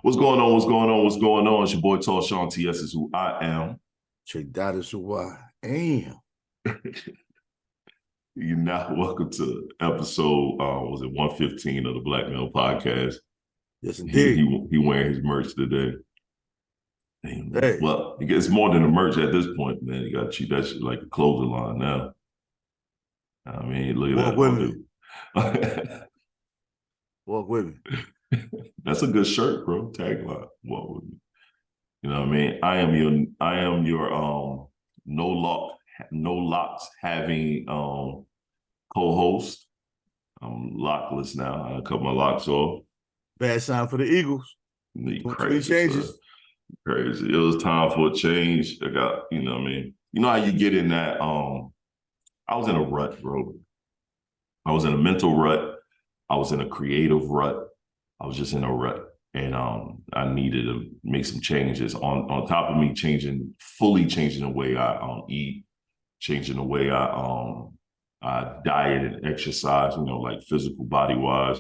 What's going on? What's going on? What's going on? It's your boy TallShon. TS is who I am. Tre-Dot is who I am. You're now welcome to episode, was it 115 of the Black Male Podcast? Yes, indeed. He wearing his merch today. Damn, Hey. well, it's more than a merch at this point, man. You got to treat that shit like a clothing line now. I mean, look at that. Walk with me. That's a good shirt, bro. Tagline. Walk with me. You know what I mean? I am your no locks having co-host. I'm lockless now. I cut my locks off. Bad sign for the Eagles. Crazy changes. Crazy. It was time for a change. I got, you know what I mean? You know how you get in that I was in a rut, bro. I was in a mental rut. I was in a creative rut. I was just in a rut. And I needed to make some changes on top of me fully changing the way I eat, changing the way I diet and exercise, you know, like physical body wise,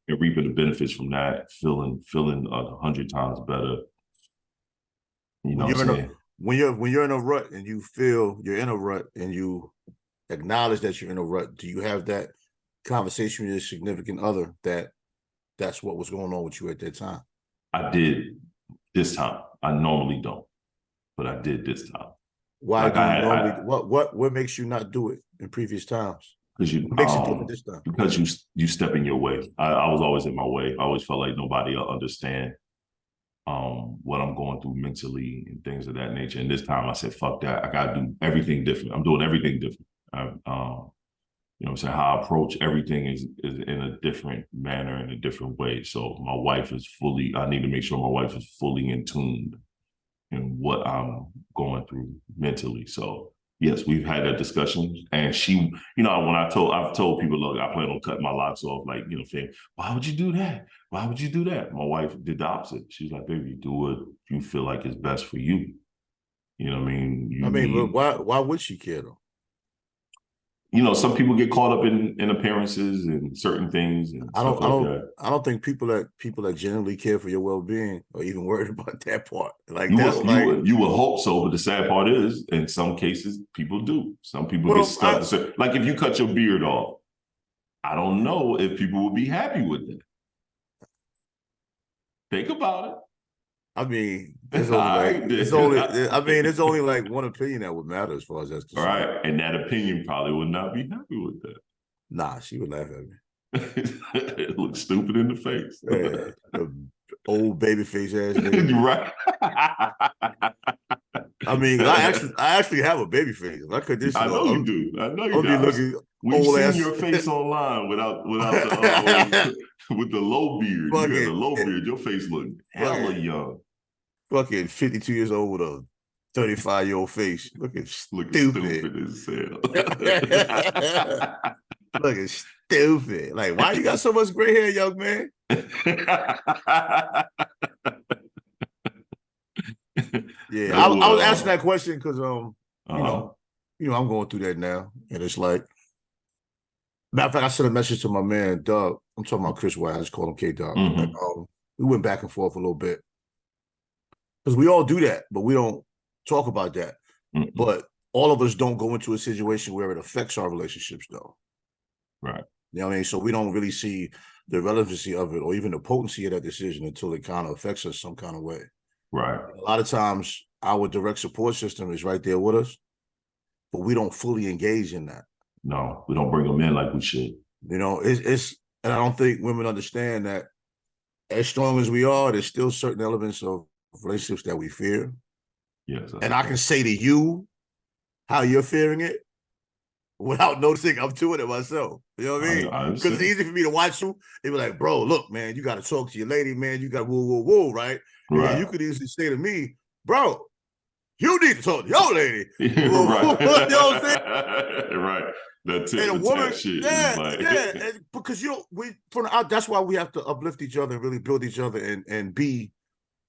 and reaping the benefits from that, feeling 100 times better. You know what I'm saying? When you're in a rut and you feel you're in a rut and you acknowledge that you're in a rut, do you have that conversation with your significant other that's what was going on with you at that time? I did this time. I normally don't, but I did this time. Why do you normally? What makes you not do it in previous times? Because what makes it different this time? Because you step in your way. I was always in my way. I always felt like nobody will understand what I'm going through mentally and things of that nature. And this time I said, fuck that. I got to do everything different. I'm doing everything different. You know what I'm saying? How I approach everything is in a different manner, in a different way. So my wife is I need to make sure my wife is fully in tune in what I'm going through mentally. So yes, we've had that discussion. And she, you know, I've told people, look, I plan on cutting my locks off, like, you know, saying, why would you do that? Why would you do that? My wife did the opposite. She's like, baby, do what you feel like is best for you. You know what I mean? But why would she care though? You know, some people get caught up in appearances and certain things and stuff like that. I don't think people that genuinely care for your well-being are even worried about that part. Like you would hope so, but the sad part is, in some cases, people do. Some people get stuck. Like if you cut your beard off, I don't know if people would be happy with that. Think about it. I mean, it's only like one opinion that would matter as far as that's concerned. All right, and that opinion probably would not be happy with that. Nah, she would laugh at me. It looks stupid in the face. Yeah, old baby face ass nigga. Right. I mean, I actually have a baby face. If I could this. I know you do. I know you do. We've seen your face online without the with the low beard. You got the low beard. Your face look hella young. Fucking 52 years old with a 35-year-old face. Looking stupid as hell. Looking stupid. Like, why you got so much gray hair, young man? Yeah, I was asking that question because you know, I'm going through that now, and it's like, matter of fact, I sent a message to my man Doug. I'm talking about Chris White. I just call him K-Dog. Mm-hmm. We went back and forth a little bit because we all do that, but we don't talk about that. Mm-hmm. But all of us don't go into a situation where it affects our relationships, though. Right. You know what I mean? So we don't really see the relevancy of it or even the potency of that decision until it kind of affects us some kind of way. Right. A lot of times our direct support system is right there with us, but we don't fully engage in that. No, we don't bring them in like we should. You know, and I don't think women understand that as strong as we are, there's still certain elements of relationships that we fear. Yes. And I can say to you how you're fearing it without noticing I'm doing it myself. You know what I mean? Because it's easy for me to watch you. They be like, bro, look, man, you got to talk to your lady, man. You got woo, right? Right. And you could easily say to me, bro, you need to talk to your lady. Right. You know what I'm saying? Right. That and a woman, shit. Yeah, because that's why we have to uplift each other and really build each other and be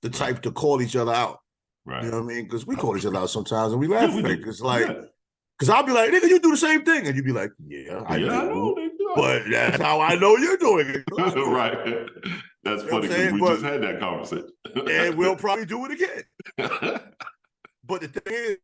the type to call each other out. Right. You know what I mean? Because we call each other out sometimes and we laugh at it. It's like, Because I'll be like, nigga, you do the same thing. And you'd be like, yeah, I do. I know, but that's how I know you're doing it. Right. That's funny because we just had that conversation. And we'll probably do it again. But the thing is,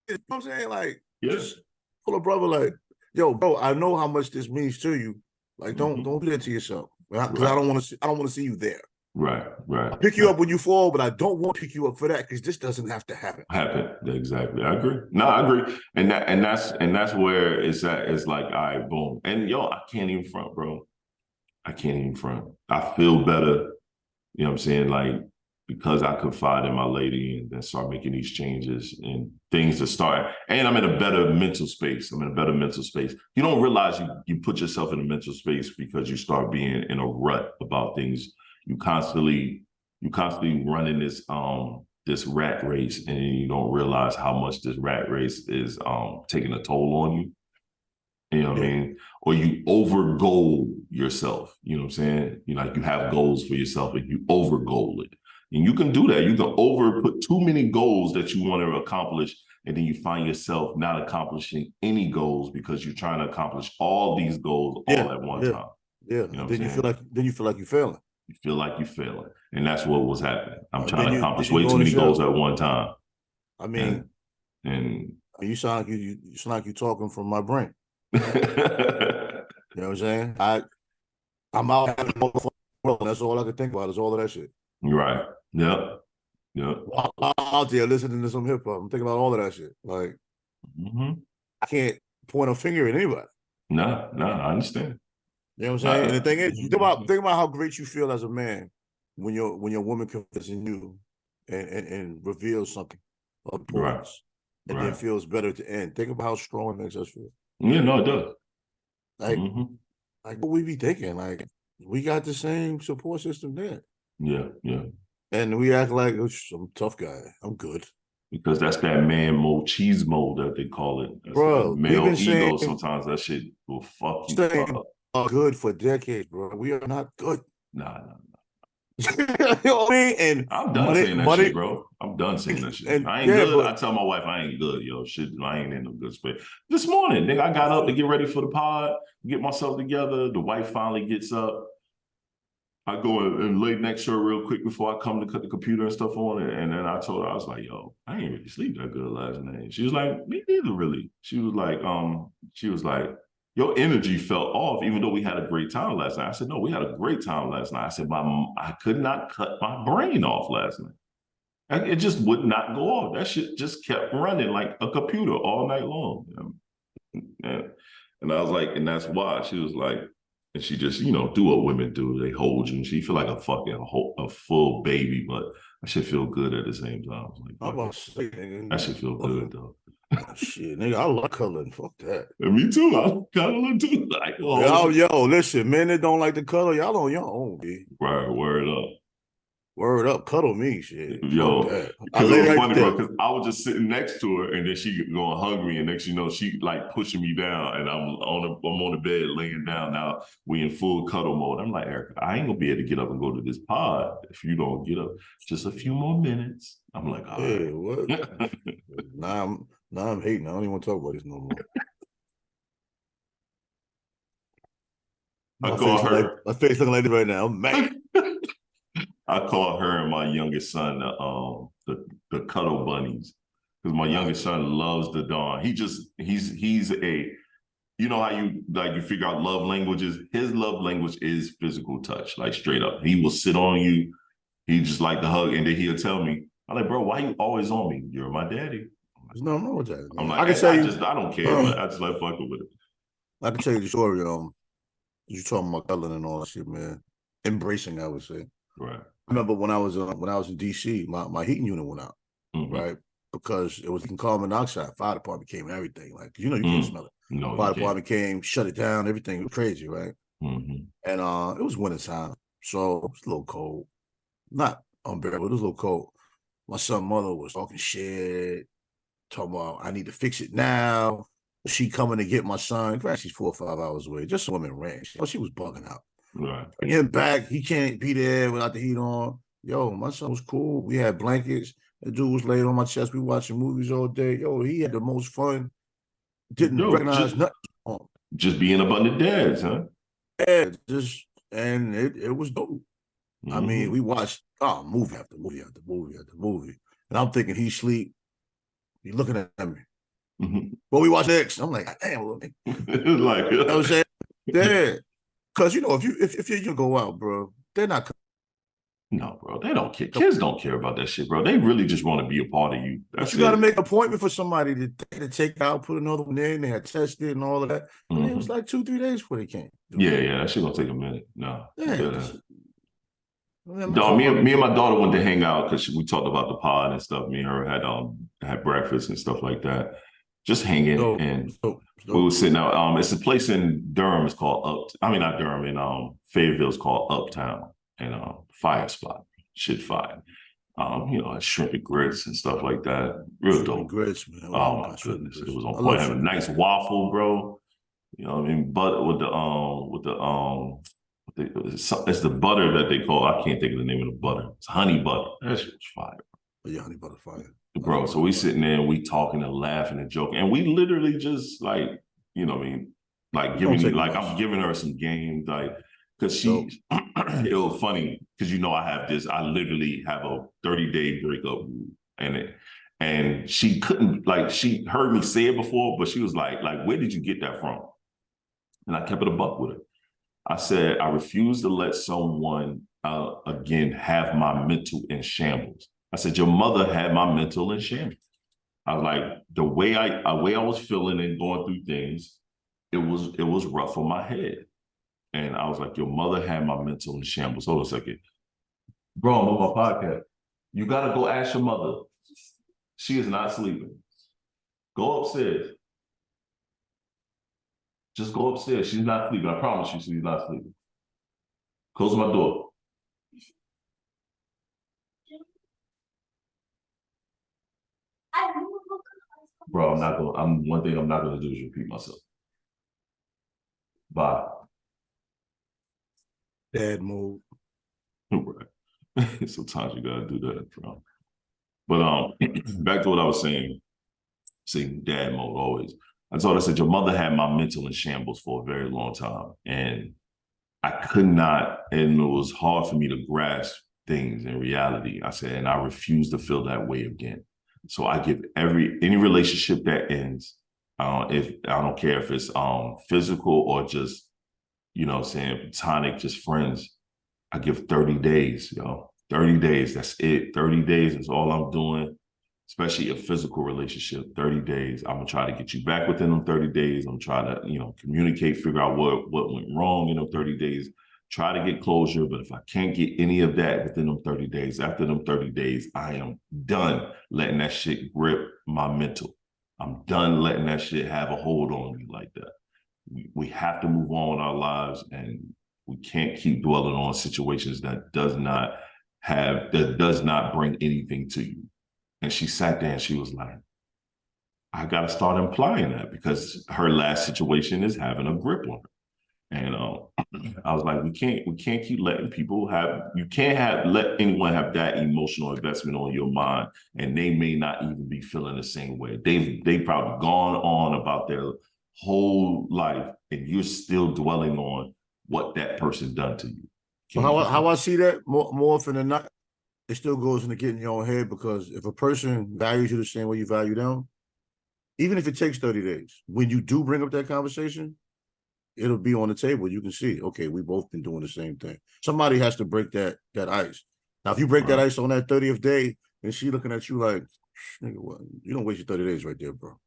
you know what I'm saying? Like, just pull a brother like, yo, bro, I know how much this means to you. Like, don't do that to yourself. Because I don't want to see you there. Right. I'll pick you up when you fall, but I don't want to pick you up for that because this doesn't have to happen. Exactly. I agree. No, I agree. And that's where it's at. It's like, all right, boom. And yo, I can't even front, bro. I can't even front. I feel better, you know what I'm saying? Like, because I confide in my lady and then start making these changes and things to start. And I'm in a better mental space. You don't realize you put yourself in a mental space because you start being in a rut about things. You constantly running this rat race, and you don't realize how much this rat race is taking a toll on you. You know what I mean? Or you over goal yourself. You know what I'm saying? You have goals for yourself and you over goal it. And you can do that. You can over put too many goals that you want to accomplish, and then you find yourself not accomplishing any goals because you're trying to accomplish all these goals all at one time. Yeah. You know then you feel like you're failing. You feel like you're failing. And that's what was happening. I'm trying to accomplish way too many goals at one time. I mean, and you sound like you're talking from my brain. You know what I'm saying? I'm out having a world, and that's all I can think about is all of that shit. Right. Yep. I'm out there listening to some hip hop. I'm thinking about all of that shit. Like, I can't point a finger at anybody. No, I understand. You know what I'm saying? And the thing is, think about how great you feel as a man when your woman confides in you and reveals something of importance, and then feels better at the end. Think about how strong it makes us feel. Yeah, no, it does. Like what we be thinking, like we got the same support system there. Yeah. And we act like I'm a tough guy. I'm good. Because that's that man mode, cheese mode that they call it. That's bro, male ego. Sometimes that shit will fuck you up. Good for decades, bro. We are not good. Nah. You know what I mean? And I'm done saying that shit, bro. I'm done saying that shit. I ain't good. I tell my wife I ain't good, yo. Shit, I ain't in no good space. This morning, nigga, I got up to get ready for the pod, get myself together. The wife finally gets up. I go and lay next to her real quick before I come to cut the computer and stuff on it. And then I told her, I was like, yo, I ain't really sleep that good last night. She was like, me neither, really. She was like, your energy felt off, even though we had a great time last night. I said, no, we had a great time last night. I said, I could not cut my brain off last night. It just would not go off. That shit just kept running like a computer all night long. And I was like, and that's why. She was like, and she just, do what women do. They hold you, and she feel like a full baby, but I should feel good at the same time. That should feel good though. Shit, nigga, I love coloring. Fuck that. And me too. I color too. Like, yo, listen, men that don't like the color, y'all on your own, B. Right, word up. Word up, cuddle me, shit. Yo, because it was funny, bro, because I was just sitting next to her, and then she gonna hug me, and next you know, she like pushing me down, and I'm on the bed laying down. Now we in full cuddle mode. I'm like, Erica, I ain't gonna be able to get up and go to this pod if you don't get up. Just a few more minutes. I'm like, all right. What? Now I'm hating. I don't even want to talk about this no more. My face looking like this right now. I'm mad. I call her and my youngest son the cuddle bunnies, because my youngest son loves the dawn. He's a, you know how you figure out love languages. His love language is physical touch, like straight up. He will sit on you. He just like to hug, and then he'll tell me, I'm like, bro, why you always on me? You're my daddy. There's nothing wrong with that. I'm like, I don't care, but I just like fucking with it. I can tell you the story. You talking about cuddling and all that shit, man. Embracing, I would say. Right. I remember when I was in DC, my heating unit went out, right? Because it was carbon monoxide. Fire department came and everything. Like, you can't smell it. No, fire department came, shut it down, everything. It was crazy, right? And it was wintertime, so it was a little cold. Not unbearable, it was a little cold. My son's mother was talking shit, talking about, I need to fix it now. She coming to get my son. She's 4 or 5 hours away. Just a woman ran. She was bugging out. Right. Bring him back. He can't be there without the heat on. Yo, my son was cool. We had blankets. That dude was laid on my chest. We watching movies all day. Yo, he had the most fun. Didn't recognize nothing. Just being up under dads, huh? Yeah, and it was dope. I mean, we watched movie after movie after movie after movie. And I'm thinking he's asleep. He's looking at me. Well, we watched X. I'm like, damn, like, you know what I'm saying? Yeah. Because, you know, if you go out, bro, they're not. No, bro, they don't care. Kids don't care about that shit, bro. They really just want to be a part of you. But you got to make an appointment for somebody to take out, put another one in. They had tested and all of that. And it was like 2-3 days before they came. Yeah, that shit gonna take a minute. No. Yeah. Dog, me and my daughter went to hang out because we talked about the pod and stuff. Me and her had breakfast and stuff like that. Just hanging, and we were sitting out. It's a place in Durham. It's called not Durham, in Fayetteville. It's called Uptown, and fire spot, shit fire. You know, shrimp and grits and stuff like that. Real dope. Grits, man. Oh my goodness, it was on point. Having a nice waffle, bro. You know what I mean? But it's the butter that they call. I can't think of the name of the butter. It's honey butter. That shit was fire. Yeah, honey butter fire. Bro, so we sitting there and we talking and laughing and joking. And we literally just like, you know what I mean? Like I'm giving her some game, like, because she, it was funny, because you know I literally have a 30-day breakup rule. And she couldn't, like, she heard me say it before, but she was like, where did you get that from? And I kept it a buck with her. I said, I refuse to let someone, again, have my mental in shambles. I said, your mother had my mental in shambles. I was like, the way I was feeling and going through things, it was rough on my head. And I was like, your mother had my mental in shambles. Hold on a second. Bro, I'm on my podcast. You got to go ask your mother. She is not sleeping. Go upstairs. Just go upstairs. She's not sleeping. I promise you she's not sleeping. Close my door. Bro, one thing I'm not gonna do is repeat myself. Bye. Dad mode. Right. Sometimes you gotta do that, bro. But back to what I was saying. See, dad mode always. I said, your mother had my mental in shambles for a very long time. And I could not, and it was hard for me to grasp things in reality. I said, and I refuse to feel that way again. So I give any relationship that ends, if I don't care if it's physical or just, you know what I'm saying, platonic, just friends, I give 30 days, 30 days, that's it. 30 days is all I'm doing, especially a physical relationship. 30 days, I'm gonna try to get you back within them 30 days. I'm trying to, communicate, figure out what went wrong in them 30 days, try to get closure. But if I can't get any of that within them 30 days, after them 30 days, I am done letting that shit grip my mental. I'm done letting that shit have a hold on me like that. We have to move on with our lives, and we can't keep dwelling on situations that does not bring anything to you. And she sat there and she was like, I got to start implying that, because her last situation is having a grip on her. And I was like, we can't keep letting people let anyone have that emotional investment on your mind, and they may not even be feeling the same way. They've probably gone on about their whole life, and you're still dwelling on what that person done to you. Well, how I see that more often than not, it still goes into getting your own head, because if a person values you the same way you value them, even if it takes 30 days, when you do bring up that conversation, it'll be on the table. You can see, okay, we both been doing the same thing. Somebody has to break that ice. Now, if you break that ice on that 30th day, and she looking at you like, nigga, what? You don't waste your 30 days right there, bro.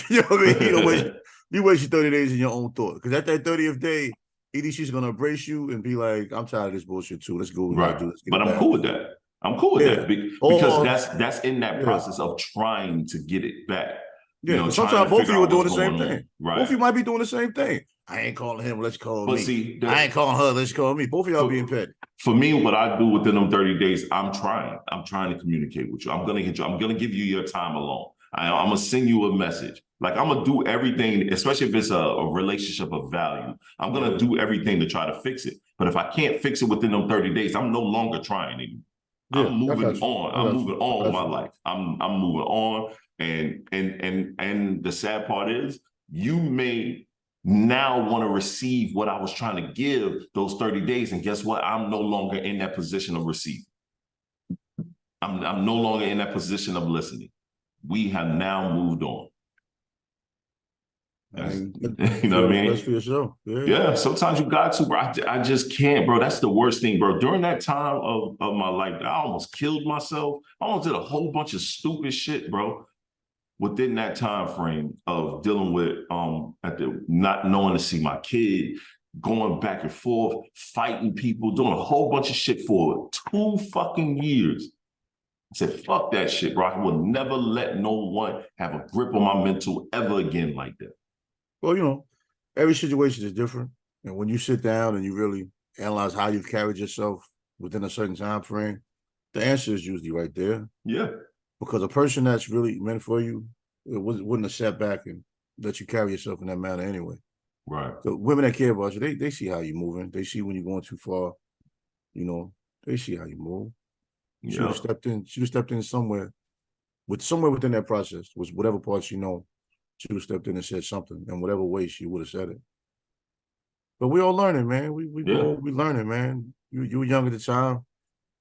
You know what I mean? You waste your 30 days in your own thought. Because at that 30th day, either she's gonna embrace you and be like, I'm tired of this bullshit too. Let's go. Right. But I'm cool with that. I'm cool with that. Because that's in that process of trying to get it back. Yeah, sometimes both of you are doing the same thing. Right. Both of you might be doing the same thing. I ain't calling him, let's call me. See, I ain't calling her, let's call me. Both of y'all being petty. For me, what I do within them 30 days, I'm trying to communicate with you. I'm gonna give you your time alone. I'm gonna send you a message. Like, I'm gonna do everything, especially if it's a relationship of value. I'm gonna do everything to try to fix it. But if I can't fix it within them 30 days, I'm no longer trying anymore. I'm moving on. I'm moving on with my you. life. I'm moving on. And the sad part is you may now want to receive what I was trying to give those 30 days. And guess what? I'm no longer in that position of receiving. I'm no longer in that position of listening. We have now moved on. You know what I mean? Best for yourself. Yeah, sometimes you got to, bro. I just can't, bro. That's the worst thing, bro. During that time of my life, I almost killed myself. I almost did a whole bunch of stupid shit, bro. Within that time frame of dealing with not knowing to see my kid, going back and forth, fighting people, doing a whole bunch of shit for 2 fucking years. I said, fuck that shit, bro. I will never let no one have a grip on my mental ever again like that. Well, you know, every situation is different. And when you sit down and you really analyze how you've carried yourself within a certain time frame, the answer is usually right there. Yeah. Because a person that's really meant for you, it wouldn't have sat back and let you carry yourself in that manner anyway. Right. So women that care about you, they see how you're moving. They see when you're going too far. You know, they see how you move. She would have stepped in. She would have stepped in somewhere within that process, was whatever part she know. She would have stepped in and said something, in whatever way she would have said it. But we all learning, man. We learning, man. You were young at the time.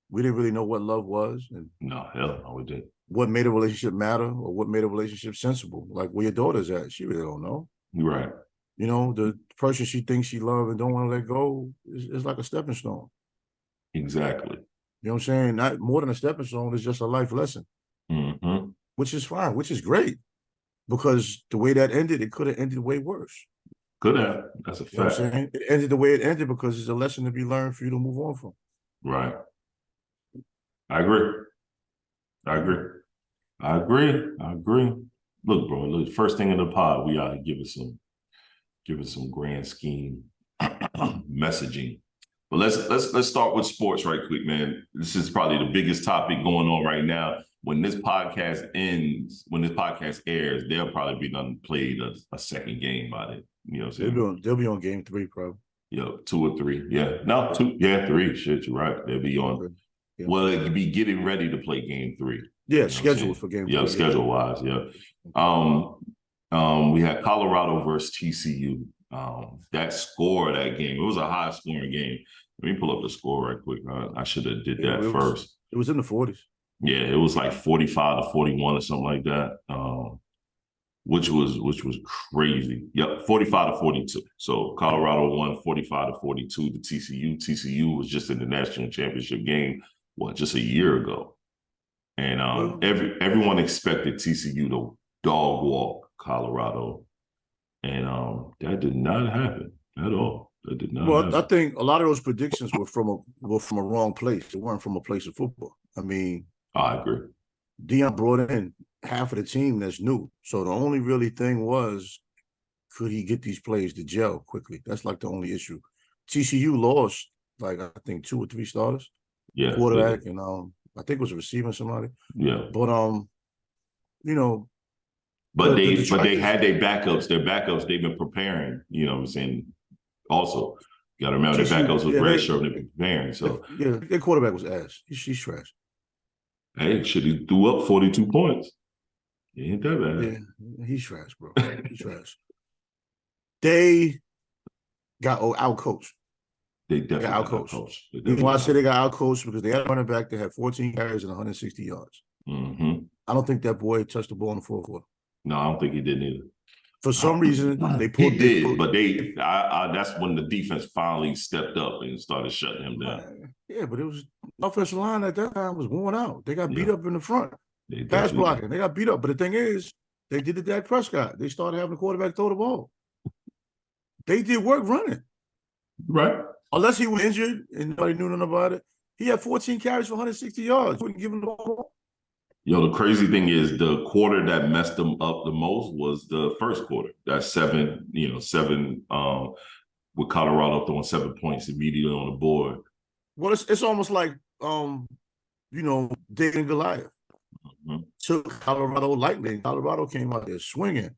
We didn't really know what love was, and no, hell no, we did. What made a relationship matter, or what made a relationship sensible. Like where your daughter's at, she really don't know. You're right. You know, the person she thinks she loves and don't want to let go is like a stepping stone. Exactly. You know what I'm saying? Not more than a stepping stone, it's just a life lesson. Mm-hmm. Which is fine, which is great. Because the way that ended, it could have ended way worse. Could have. That's a fact. You know what I'm saying? It ended the way it ended because it's a lesson to be learned for you to move on from. Right. I agree. Look, bro, look, first thing in the pod, we ought to give it some grand scheme messaging. But let's start with sports right quick, man. This is probably the biggest topic going on right now. When this podcast airs, they'll probably be done played a second game by it. You know what I'm saying? They'll be on game 3, probably. Yeah, 2 or 3. Yeah. No, 2. Yeah, 3. Shit, you're right. They'll be on. Yeah. Well, it could be getting ready to play game 3. Yeah, scheduled for game 3. Yeah, schedule-wise, yeah. We had Colorado versus TCU. That score of that game, it was a high-scoring game. Let me pull up the score right quick. I should have did that first. It was in the 40s. Yeah, it was like 45-41 or something like that, which was crazy. Yep, 45-42. So Colorado won 45-42 to TCU. TCU was just in the national championship game, just a year ago. And everyone expected TCU to dog walk Colorado. And that did not happen at all. That did not happen. I think a lot of those predictions were from a wrong place. They weren't from a place of football. I mean, I agree. Deion brought in half of the team that's new. So the only really thing was, could he get these players to gel quickly? That's like the only issue. TCU lost, like, I think 2 or 3 starters. Yeah. Quarterback and I think it was a receiving somebody. Yeah. But you know. But they had their backups. Their backups, they've been preparing, you know what I'm saying? Also, you gotta remember their backups was redshirt, they've been preparing. So their quarterback was ass. He's trash. Hey, shit, he threw up 42 points. He ain't that bad. Yeah, he's trash, bro. He's trash. They got out-coached. They definitely got out-coached. You know why I say they got out-coached? Because they had a running back that had 14 carries and 160 yards. Mm-hmm. I don't think that boy touched the ball in the fourth quarter. No, I don't think he did either. For some reason, they pulled. He did, but that's when the defense finally stepped up and started shutting him down. Yeah, but it was offensive line at that time was worn out. They got beat up in the front. Pass blocking. They got beat up. But the thing is, they did the Dak Prescott. They started having the quarterback throw the ball. They did work running. Right. Unless he was injured and nobody knew nothing about it. He had 14 carries for 160 yards. Wouldn't give him the ball. Yo, the crazy thing is the quarter that messed them up the most was the first quarter. That's 7 with Colorado throwing 7 points immediately on the board. Well, it's almost like David and Goliath. Mm-hmm. Took Colorado lightly. Colorado came out there swinging.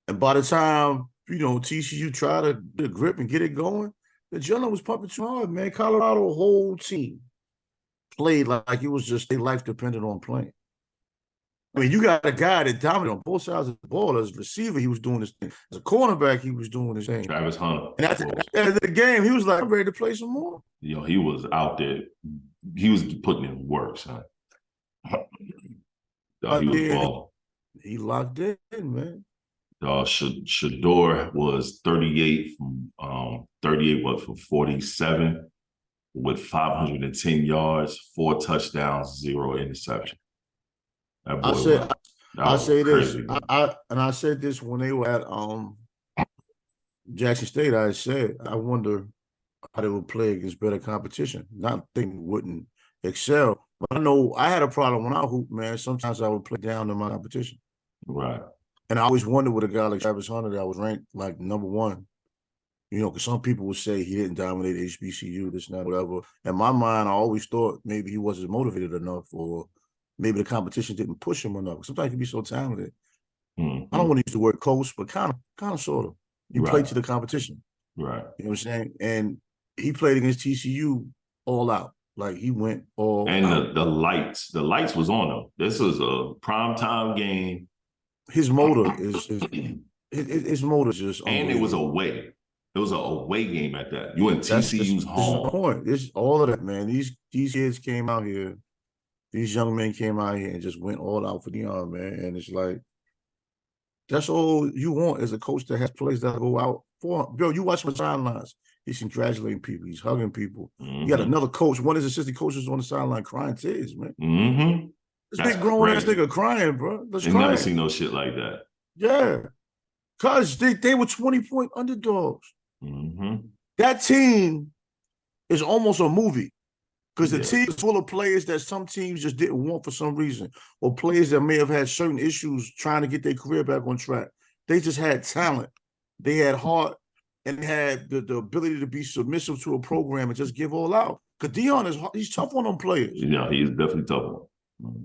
And by the time, TCU tried to get a grip and get it going, the gentleman was pumping too hard, man. Colorado whole team played like it was just their life depended on playing. I mean, you got a guy that dominated on both sides of the ball. As a receiver, he was doing his thing. As a cornerback, he was doing his thing. Travis Hunter. And at the end of the game, he was like, I'm ready to play some more. You know, he was out there. He was putting in work, son. He was balling. He locked in, man. Shador was 38 from 47 with 510 yards, 4 touchdowns, 0 interception. That boy I say this. I said this when they were at Jackson State. I said, I wonder how they would play against better competition. Not thinking wouldn't excel, but I know I had a problem when I hooped, man. Sometimes I would play down to my competition. Right. And I always wondered with a guy like Travis Hunter that was ranked like #1. You know, because some people would say he didn't dominate HBCU, this and that, whatever. In my mind, I always thought maybe he wasn't motivated enough, or maybe the competition didn't push him enough. Sometimes he can be so talented. I don't want to use the word coach, but kind of, sort of. You play to the competition. Right. You know what I'm saying? And he played against TCU all out. Like, he went all and out. The lights was on him. This was a primetime game. His motor is his motor is just and it was away. It was an away game at that. You in TCU's home. This is the point. It's all of that, man. These kids came out here. These young men came out here and just went all out for Deion, man. And it's like, that's all you want as a coach that has players that go out for him. Bro, you watch my sidelines. He's congratulating people. He's hugging people. You got another coach. One of his assistant coaches on the sideline crying tears, man. This big grown-ass nigga crying, bro. I've never seen no shit like that. Yeah. Because they were 20-point underdogs. That team is almost a movie, because the team is full of players that some teams just didn't want for some reason, or players that may have had certain issues trying to get their career back on track. They just had talent. They had heart, and had the ability to be submissive to a program and just give all out. Because Deion he's tough on them players. Yeah, he is definitely tough on them.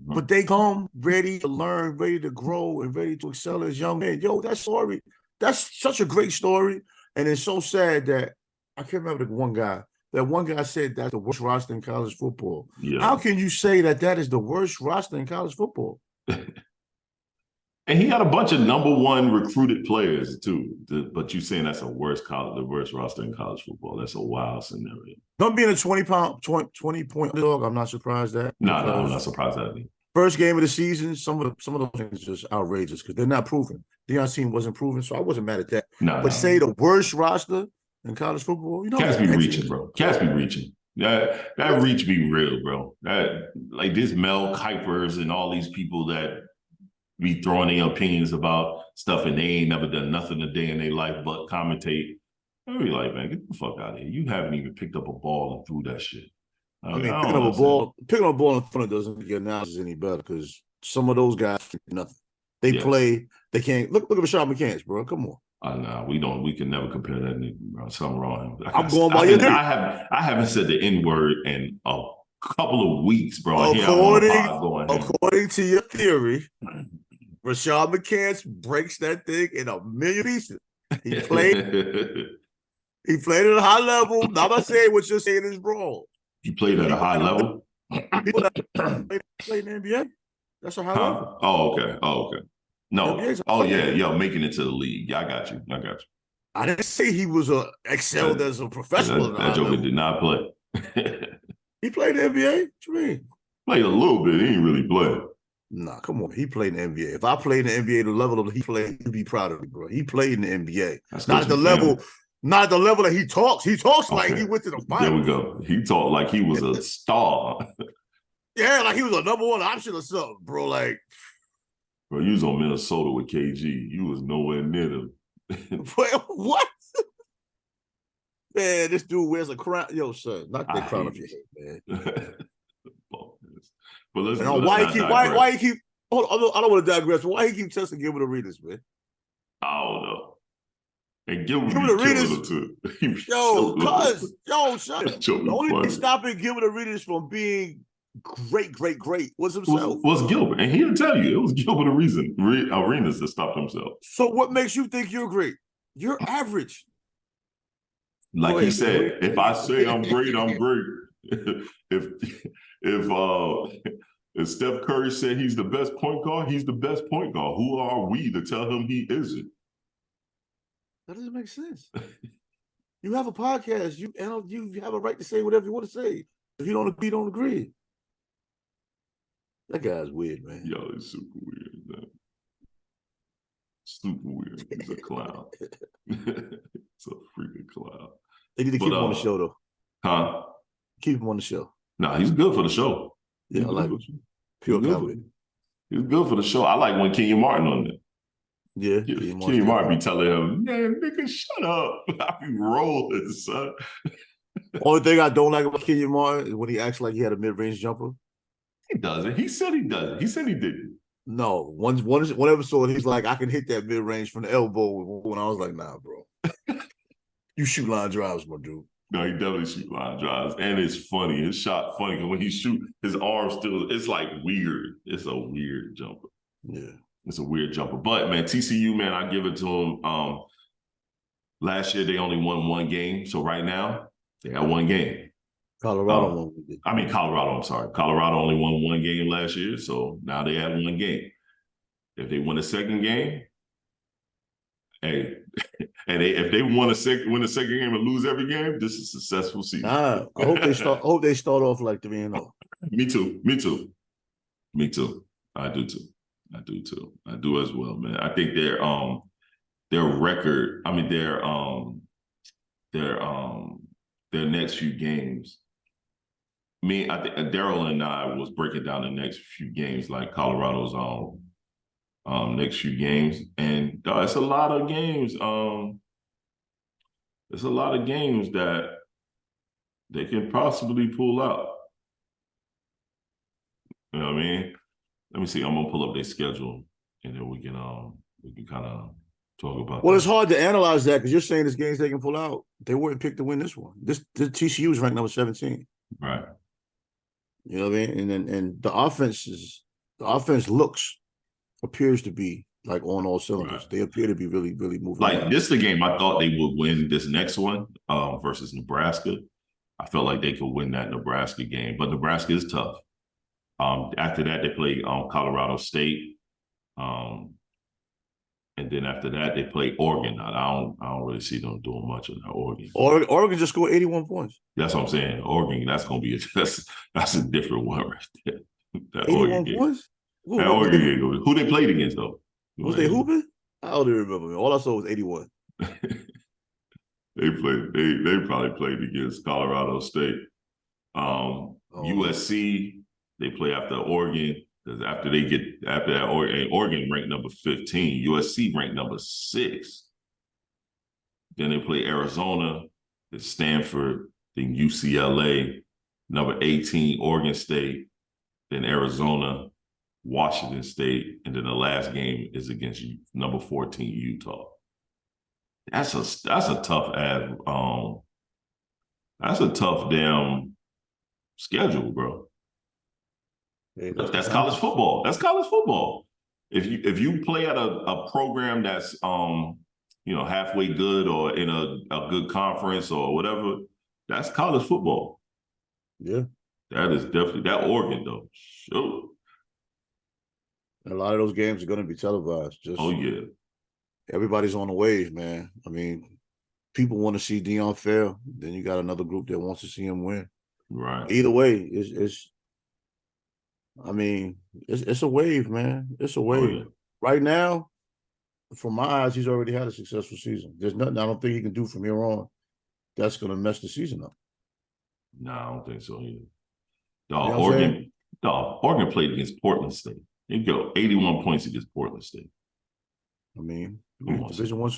But they come ready to learn, ready to grow, and ready to excel as young men. Yo, that story, that's such a great story. And it's so sad that I can't remember the one guy. That one guy said that's the worst roster in college football. Yeah. How can you say that is the worst roster in college football? And he had a bunch of #1 recruited players too. But you saying that's the worst roster in college football? That's a wild scenario. Not being a 20-point dog, I'm not surprised at. No, I'm not surprised at it. First game of the season, some of those things are just outrageous because they're not proven. Deion's team wasn't proven, so I wasn't mad at that. Say the worst roster in college football, you know, Cats be reaching, bro. Cats be reaching. That reach be real, bro. That, like, this Mel Kipers and all these people that be throwing their opinions about stuff and they ain't never done nothing a day in their life but commentate. I be like, man, get the fuck out of here. You haven't even picked up a ball and threw that shit. Picking up a ball in front of doesn't make your analysis any better, because some of those guys can do nothing. They play, they can't look at Rashad McCants, bro. Come on. No, we can never compare that nigga, bro. Something wrong. I'm going by your I haven't said the N-word in a couple of weeks, bro. According to your theory, Rashad McCants breaks that thing in a million pieces. He played at a high level. Not by saying what you're saying is wrong. He played at a high level? People that played in the NBA, that's a high level. Oh, okay. No. Making it to the league. Yeah, I got you. I didn't say he was excelled as a professional. That joker did not play. He played in the NBA? What you mean? Played a little bit. He didn't really play. Nah, come on. He played in the NBA. If I played in the NBA, the level that he played, you'd be proud of me, bro. He played in the NBA. Not at the level that he talks. He talks like he went to the finals. There we go. He talked like he was a star. Yeah, like he was a #1 option or something, bro. Like, bro, you was on Minnesota with KG. You was nowhere near them. What? Man, this dude wears a crown. Yo, son, knock that crown off your head, man. But let's why he keep hold on, I don't want to digress, but why he keep testing Gilbert Arenas, man? I don't know. And Gilbert Arenas too. Shut up. The only thing stopping Gilbert Arenas from being great was himself. Was Gilbert, and he'll tell you it was Gilbert Arenas that stopped himself. So what makes you think you're great? You're average. Like he said, if I say I'm great, I'm great. if Steph Curry said he's the best point guard, he's the best point guard. Who are we to tell him he isn't? That doesn't make sense. You have a podcast. You have a right to say whatever you want to say. If you don't agree, don't agree. That guy's weird, man. Yo, he's super weird, man. Super weird. He's a clown. It's a freaking clown. They need to keep him on the show, though. Huh? Keep him on the show. Nah, he's good for the show. Yeah, I like pure comedy. He's good for the show. I like when Kenyon Martin on there. Yeah, Kenyon Martin be telling him, man, nigga, shut up. I be rolling, son. Only thing I don't like about Kenyon Martin is when he acts like he had a mid-range jumper. He doesn't. He said he doesn't. He said he didn't. No, one episode, he's like, I can hit that mid-range from the elbow. When I was like, nah, bro. You shoot line drives, my dude. No, he definitely shoot line drives. And it's funny. His shot funny because when he shoot, his arm still, it's like weird. It's a weird jumper. Yeah. It's a weird jumper. But, man, TCU, man, I give it to him. Last year, they only won one game. So right now, they got one game. Colorado won. Colorado, I'm sorry. Colorado only won one game last year. So now they have one game. If they win a second game, hey, and if they win a second game and lose every game, this is a successful season. I hope they start off like 3-0. Me too. I do too. I do as well, man. I think their record, their next few games. I think Daryl and I was breaking down the next few games, like Colorado's next few games, and it's a lot of games. It's a lot of games that they can possibly pull out. You know what I mean? Let me see. I'm gonna pull up their schedule, and then we can kind of talk about. Well, it's hard to analyze that because you're saying there's games they can pull out. They weren't picked to win this one. The TCU is ranked number 17. Right. You know what I mean? And the offense appears to be like on all cylinders. Right. They appear to be really, really moving. Like around. This is the game I thought they would win this next one versus Nebraska. I felt like they could win that Nebraska game, but Nebraska is tough. After that, they play Colorado State. And then after that, they play Oregon. I don't really see them doing much in that Oregon. Oregon just scored 81 points. That's what I'm saying. Oregon, that's going to be that's a different one right there. That 81 points? That Oregon game. Who they played against, though? Was they hooping? I don't even remember. All I saw was 81. They probably played against Colorado State. USC, they play after Oregon. Because after that, Oregon ranked number 15, USC ranked number 6. Then they play Arizona, then Stanford, then UCLA, number 18, Oregon State, then Arizona, Washington State, and then the last game is against number 14, Utah. That's a tough that's a tough damn schedule, bro. That's college football. That's college football. If you play at a program that's halfway good or in a good conference or whatever, that's college football. Yeah. That is definitely that Oregon though. Sure. And a lot of those games are going to be televised. Oh yeah. Everybody's on the wave, man. I mean, people want to see Deion fail. Then you got another group that wants to see him win. Right. Either way, it's a wave, man. It's a wave. Oh, yeah. Right now, from my eyes, he's already had a successful season. There's nothing I don't think he can do from here on that's going to mess the season up. No, I don't think so either. Oregon played against Portland State. They go 81 points against Portland State. I mean, Division One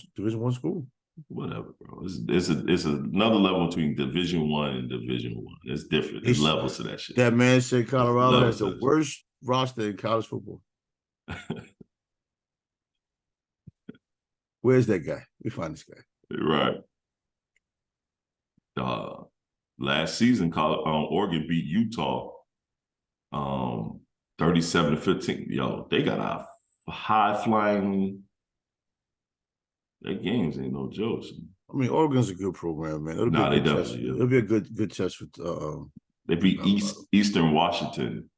school. Whatever, bro. It's another level between Division One and Division One. It's different. There's levels to that shit. That man said Colorado has the worst roster in college football. Where's that guy? We find this guy. Right. Last season, Oregon beat Utah 37-15. Yo, they got a high flying. Their games ain't no jokes. I mean, Oregon's a good program, man. It'll be a good test for. They beat Eastern Washington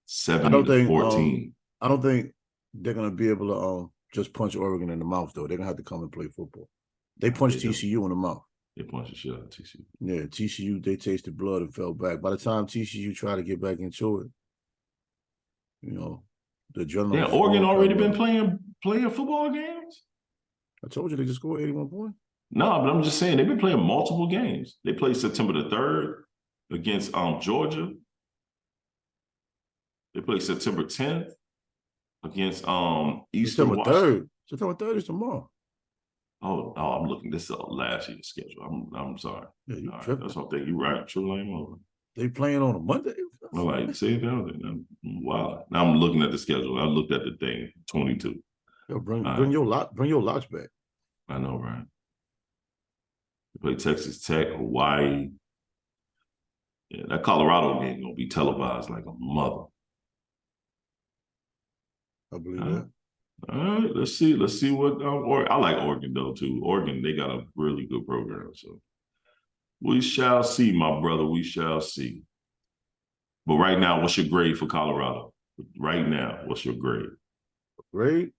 70-14. I don't think they're gonna be able to just punch Oregon in the mouth though. They're gonna have to come and play football. They punched TCU in the mouth. They punched the shit out of TCU. Yeah, TCU, they tasted blood and fell back. By the time TCU tried to get back into it, the adrenaline. Yeah, Oregon already been playing football games. I told you they just scored 81 points. No, but I'm just saying they've been playing multiple games. They played September the 3rd against Georgia. They played September 10th against Eastern Washington. September 3rd is tomorrow. Oh, I'm looking. This is last year's schedule. I'm sorry. Yeah, you right, that's what I'm thinking. You're right. True name over. They playing on a Monday. All right, say that. Wow. Now I'm looking at the schedule. I looked at the thing. 22. Yo, bring your locks back. I know, right? They play Texas Tech, Hawaii. Yeah, that Colorado game gonna be televised like a mother. I believe that. All right, let's see what I like Oregon though too. Oregon, they got a really good program, so we shall see, my brother. We shall see. But right now, what's your grade for Colorado? Right now, what's your grade? Grade?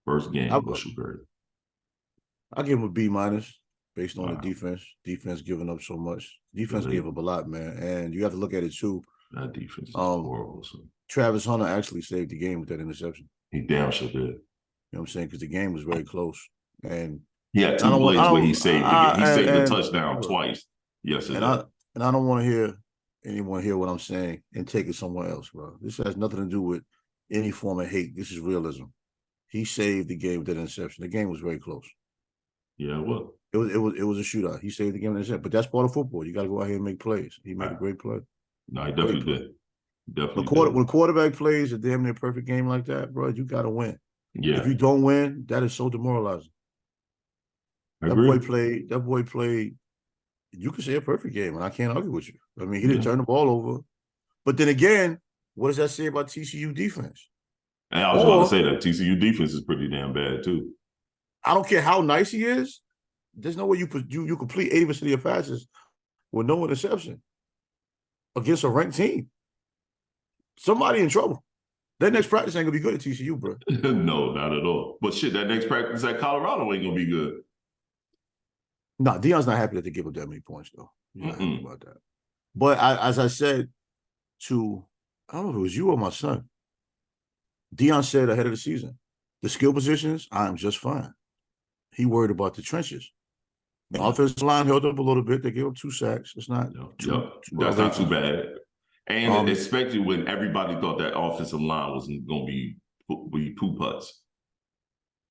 First game, what's your grade? I'll give him a B- based on the defense. Defense giving up so much. Defense gave up a lot, man. And you have to look at it too. That defense is horrible. So. Travis Hunter actually saved the game with that interception. He damn sure did. You know what I'm saying? Because the game was very close. And he had 2 plays where he saved the touchdown twice. Yes, and I don't want to hear anyone hear what I'm saying and take it somewhere else, bro. This has nothing to do with any form of hate. This is realism. He saved the game with that interception. The game was very close. Yeah, it was. It was a shootout. He saved the game with an interception. But that's part of football. You got to go out here and make plays. He made a great play. No, he definitely did. Definitely. When a quarterback plays a damn near perfect game like that, bro, you got to win. Yeah. If you don't win, that is so demoralizing. That boy played. You could say a perfect game, and I can't argue with you. I mean, he didn't turn the ball over. But then again, what does that say about TCU defense? And I was about to say that TCU defense is pretty damn bad too. I don't care how nice he is. There's no way you complete 80% of your passes with no interception against a ranked team. Somebody in trouble. That next practice ain't gonna be good at TCU, bro. No, not at all. But shit, that next practice at Colorado ain't gonna be good. No, Deion's not happy that they give up that many points, though. He's not happy about that. But as I said to, I don't know if it was you or my son, Deion said ahead of the season, the skill positions, I am just fine. He worried about the trenches. The offensive line held up a little bit. They gave up 2 sacks. It's not that's not too bad. And especially when everybody thought that offensive line was going to be poo putts.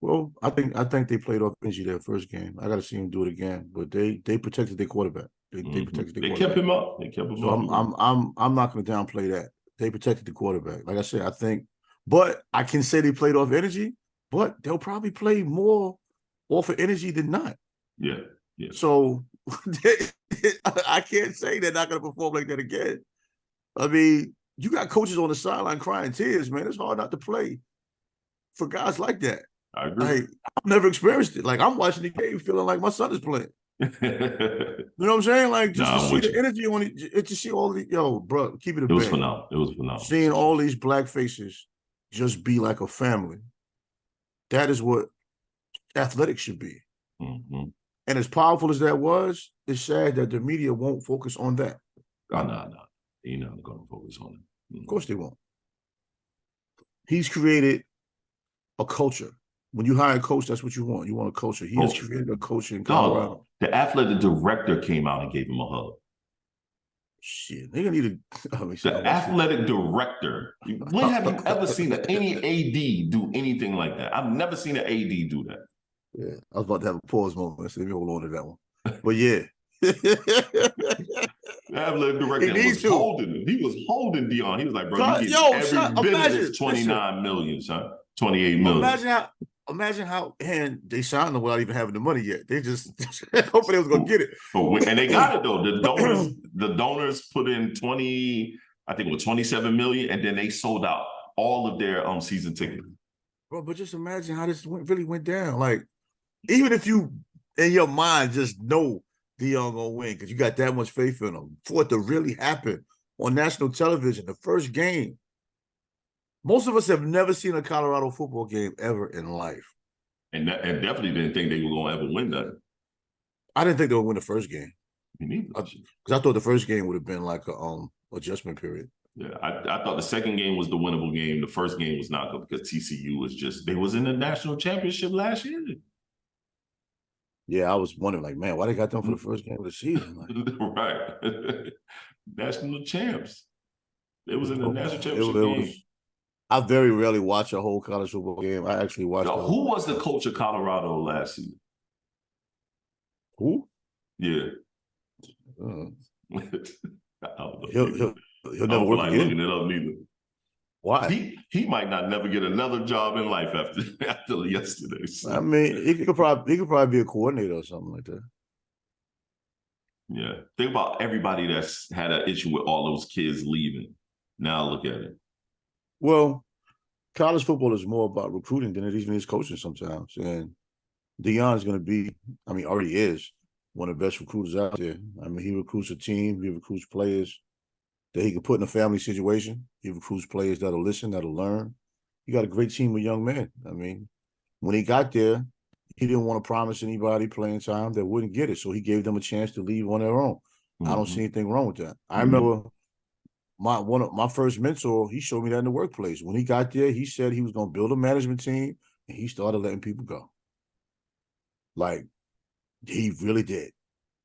Well, I think they played off energy their first game. I got to see him do it again. But they protected their quarterback. They protected their quarterback. Kept him up. They kept him up. I'm not going to downplay that. They protected the quarterback. Like I said, I think. But I can say they played off energy. But they'll probably play more off of energy than not. Yeah. So I can't say they're not going to perform like that again. I mean, you got coaches on the sideline crying tears, man. It's hard not to play for guys like that. I agree. I've never experienced it. Like, I'm watching the game feeling like my son is playing. You know what I'm saying? Like, just to see the energy on it, to see all the, bro, keep it a It was phenomenal. It was phenomenal. Seeing all these black faces just be like a family. That is what athletics should be. Mm-hmm. And as powerful as that was, it's sad that the media won't focus on that. No. You're not going to focus on it. Of course they won't. He's created a culture. When you hire a coach, that's what you want. You want a culture. He has created a culture in Colorado. The athletic director came out and gave him a hug. Shit, they're gonna need the athletic director. When have you ever seen any AD do anything like that? I've never seen an AD do that. Yeah, I was about to have a pause moment. So let me hold on to that one. But yeah. The athletic director was holding him. He was holding Deion. He was like, bro, you get every bit of this 29 million, son. 28 million. Imagine how they signed him without even having the money yet. They just hoping they was gonna get it. And they got it though. The donors put in 27 million, and then they sold out all of their season tickets. Bro, but just imagine how this really went down. Like, even if you in your mind just know Deion gonna win because you got that much faith in him. For it to really happen on national television, the first game. Most of us have never seen a Colorado football game ever in life. And definitely didn't think they were going to ever win that. I didn't think they would win the first game. Me neither. Because I thought the first game would have been like a adjustment period. Yeah, I thought the second game was the winnable game. The first game was not good because TCU was just, they was in the national championship last year. Yeah, I was wondering, like, man, why they got them for the first game of the season? Like, right. National champs. It was in the national championship game. I very rarely watch a whole college football game. I actually watched. Who was the coach of Colorado last season? Who? Yeah. He'll never work again. Looking it up neither. Why? He might not never get another job in life after yesterday. So. I mean, he could probably be a coordinator or something like that. Yeah. Think about everybody that's had an issue with all those kids leaving. Now look at it. Well, college football is more about recruiting than it even is coaching sometimes. And Deion is going to be, I mean, already is one of the best recruiters out there. I mean, he recruits a team, he recruits players that he can put in a family situation. He recruits players that'll listen, that'll learn. He got a great team of young men. I mean, when he got there, he didn't want to promise anybody playing time that wouldn't get it. So he gave them a chance to leave on their own. I don't see anything wrong with that. I remember my first mentor, he showed me that in the workplace. When he got there, he said he was going to build a management team, and he started letting people go. Like, he really did.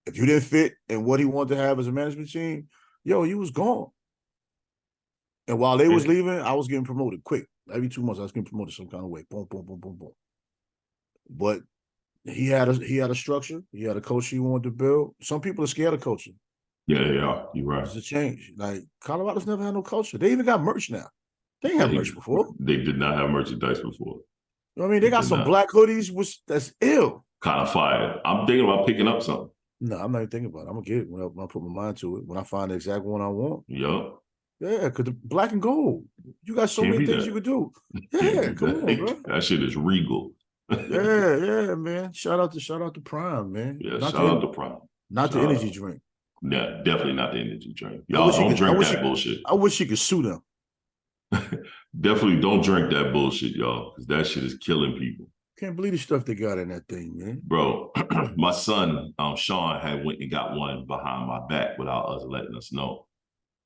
If you didn't fit in what he wanted to have as a management team, yo, you was gone. And while they was leaving, I was getting promoted quick. Every 2 months, I was getting promoted some kind of way. Boom, boom, boom, boom, boom. But he had a structure. He had a coach he wanted to build. Some people are scared of coaching. Yeah, they are. You're right. It's a change. Like, Colorado's never had no culture. They even got merch now. They didn't have merch before. They did not have merchandise before. You know what I mean? They got some black hoodies, which that's ill. Kind of fire. I'm thinking about picking up something. No, I'm not even thinking about it. I'm going to get it when I put my mind to it. When I find the exact one I want. Yup. Yeah, because the black and gold. You got so many things you could do. Yeah, come on, bro. That shit is regal. yeah, man. Shout out to Prime, man. Yeah, shout out to Prime. Not the energy drink. Yeah, definitely not the energy drink. Y'all don't drink that bullshit. I wish you could sue them. Definitely don't drink that bullshit, y'all, because that shit is killing people. Can't believe the stuff they got in that thing, man. Bro, my son, Sean, had went and got one behind my back without us letting us know.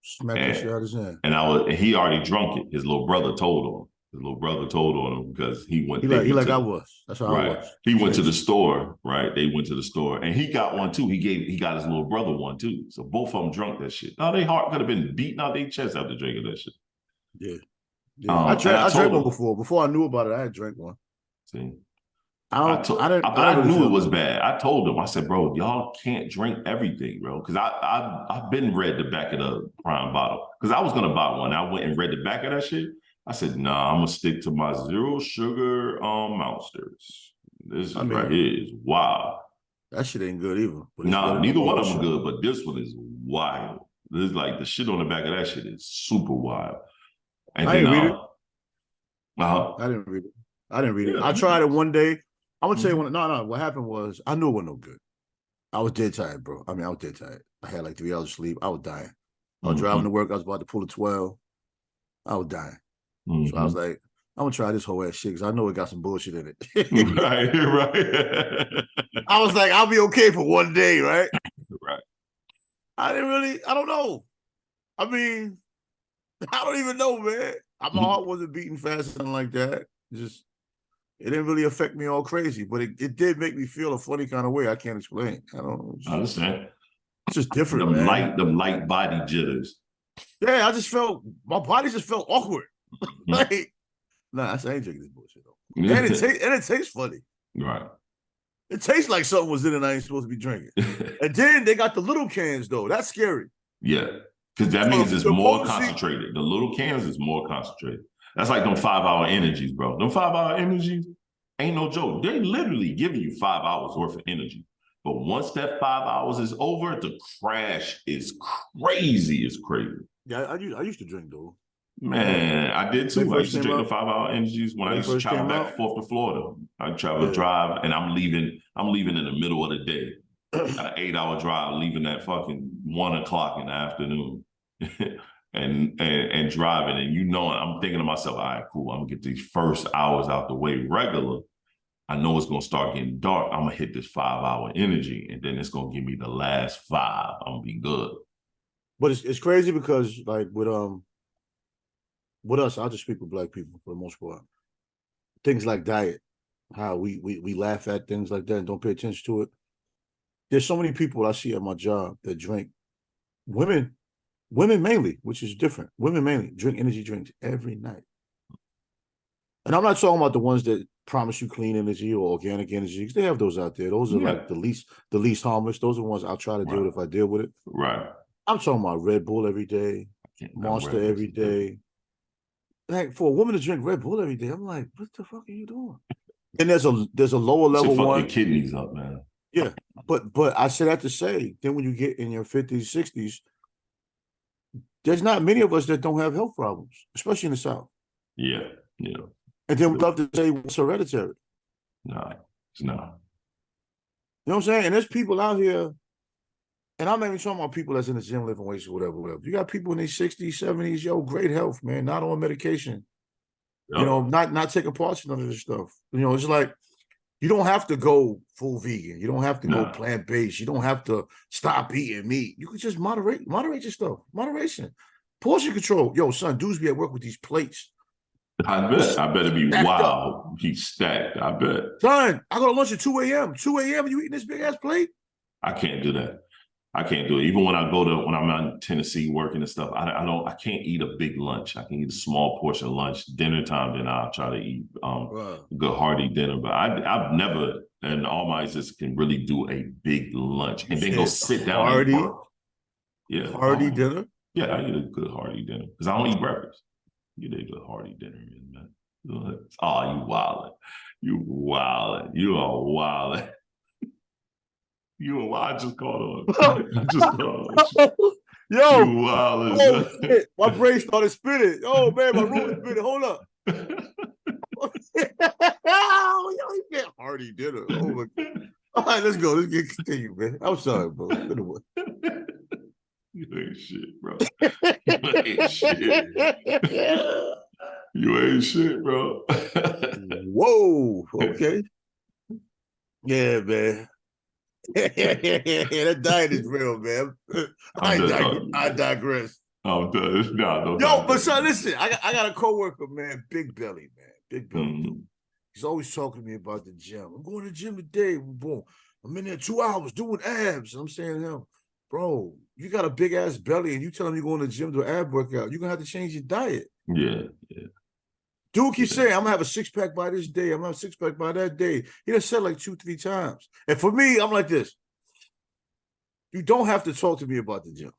Smack that shit out his hand. And he already drunk it. His little brother told on him. His little brother told on him because he went. He like I was. That's how I was. He went to the store, right? They went to the store, and he got one too. He got his little brother one too. So both of them drunk that shit. Now they heart could have been beating out their chest after drinking that shit. Yeah. I drank one before. Before I knew about it, I had drank one. See. I knew it was bad. I told him, I said, bro, y'all can't drink everything, bro. Because I've been read the back of the Prime bottle. Because I was going to buy one. I went and read the back of that shit. I said, nah, I'm going to stick to my zero sugar Monsters. This right here is wild. That shit ain't good either. Nah, neither one of them good, but this one is wild. This is like the shit on the back of that shit is super wild. And I didn't read it. I didn't read it. I didn't read it. I tried it one day. I'm gonna tell you no. What happened was I knew it wasn't no good. I was dead tired, bro. I was dead tired. I had like 3 hours of sleep. I was dying. I was driving to work. I was about to pull a 12. I was dying. So I was like, I'm gonna try this whole ass shit because I know it got some bullshit in it. right. I was like, I'll be okay for one day, right? Right. I don't know. I mean, I don't even know, man. My heart wasn't beating fast, something like that. It didn't really affect me all crazy, but it did make me feel a funny kind of way. I can't explain. I don't know. I understand. It's just different, man. The light body jitters. Yeah, my body just felt awkward. Like, I ain't drinking this bullshit though. And it tastes funny. Right. It tastes like something was in it I ain't supposed to be drinking. And then they got the little cans though. That's scary. Yeah. Because that means it's more concentrated. The little cans is more concentrated. That's like them 5-hour energies, bro. Them 5-hour energies ain't no joke. They literally giving you 5 hours worth of energy. But once that 5 hours is over, the crash is crazy. It's crazy. Yeah, I used to drink though. Man, I did too. I used to drink the 5-hour energies when I used to travel back and forth to Florida. I travel drive, and I'm leaving in the middle of the day. Got an 8-hour drive, leaving at fucking 1 o'clock in the afternoon, and driving. And you know, I'm thinking to myself, all right, cool. I'm gonna get these first hours out the way regular. I know it's gonna start getting dark. I'm gonna hit this 5-hour energy, and then it's gonna give me the last 5. I'm gonna be good. But it's crazy because like with us, I'll just speak with Black people for the most part. Things like diet, how we laugh at things like that and don't pay attention to it. There's so many people I see at my job that drink. Women mainly, which is different. Women mainly drink energy drinks every night. And I'm not talking about the ones that promise you clean energy or organic energy, because they have those out there. Those are like the least harmless. Those are the ones I'll try to deal with if I deal with it. Right. I'm talking about Red Bull every day, Monster every day. Like for a woman to drink Red Bull every day, I'm like, what the fuck are you doing? And there's a lower level one. Your kidneys up, man. Yeah, but I said that to say, then when you get in your 50s, 60s, there's not many of us that don't have health problems, especially in the South. Yeah. And then we love to say it's hereditary. No, it's not. You know what I'm saying? And there's people out here, and I'm not even talking about people that's in the gym lifting weights or whatever. You got people in their 60s, 70s, yo, great health, man, not on medication. Yep. You know, not taking parts of none of this stuff. You know, it's like, you don't have to go full vegan. You don't have to go plant-based. You don't have to stop eating meat. You can just moderate your stuff. Moderation. Portion control. Yo, son, dudes be at work with these plates. I better be wild. He's stacked. I bet. Son, I go to lunch at 2 a.m. 2 a.m. You eating this big ass plate? I can't do that. I can't do it. Even when I'm in Tennessee working and stuff, I can't eat a big lunch. I can eat a small portion of lunch. Dinner time, then I'll try to eat a good hearty dinner. But I've never, in all my existence, can really do a big lunch and then go sit down and work. Yeah. Hearty dinner? Yeah, I eat a good hearty dinner because I don't eat breakfast. You need a good hearty dinner, man. Oh, you wildin'. You wildin'. You are wildin'. I just called on. Yo, you wild shit. My brain started spinning. Oh man, my room is spinning. Hold up. Yo, you get hearty dinner. Oh my God. All right, let's go. Let's continue, man. I'm sorry, bro. You ain't shit, bro. You ain't shit. You ain't shit, bro. Whoa. Okay. Yeah, man. That diet is real, man. I digress. I'm done. No, yo, but son, listen, I got a coworker, man, Big Belly, man. Big Belly. Mm-hmm. He's always talking to me about the gym. I'm going to the gym today. Boom. I'm in there 2 hours doing abs. And I'm saying to him, bro, you got a big ass belly and you tell him you're going to the gym to do an ab workout. You're going to have to change your diet. Yeah. Dude keeps saying, I'm going to have a six-pack by this day. I'm going to have a six-pack by that day. He done said like 2-3 times. And for me, I'm like this. You don't have to talk to me about the gym.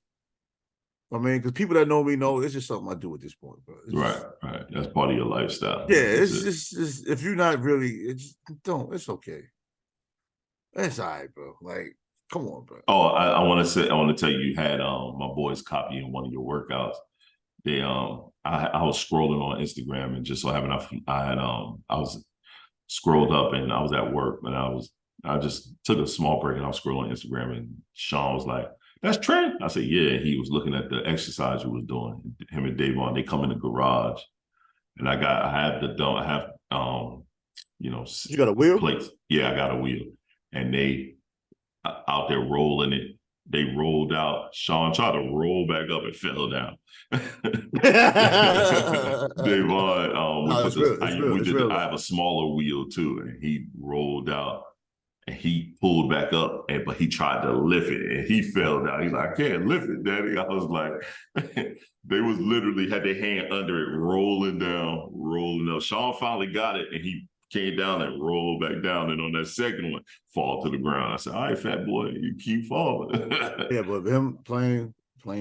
I mean, because people that know me know it's just something I do at this point, bro. Right. That's part of your lifestyle. Yeah, it's just if you're not really, it's okay. It's all right, bro. Like, come on, bro. Oh, I want to tell you had my boys copying one of your workouts. They I was scrolling on Instagram and just so happened I was scrolled up and I was at work and I just took a small break and I was scrolling Instagram and Sean was like, "That's Trent." I said, "Yeah." He was looking at the exercise you was doing. Him and Davon, they come in the garage, and I have you got a wheel? Plates. Yeah, I got a wheel, and they out there rolling it. They rolled out. Sean tried to roll back up and fell down. Davon, I have a smaller wheel too, and he rolled out. And he pulled back up, but he tried to lift it, and he fell down. He's like, "I can't lift it, Daddy." I was like, they was literally had their hand under it, rolling down, rolling up. Sean finally got it, and he came down and rolled back down. And on that second one, fall to the ground. I said, "All right, fat boy, you keep falling." Yeah, but him playing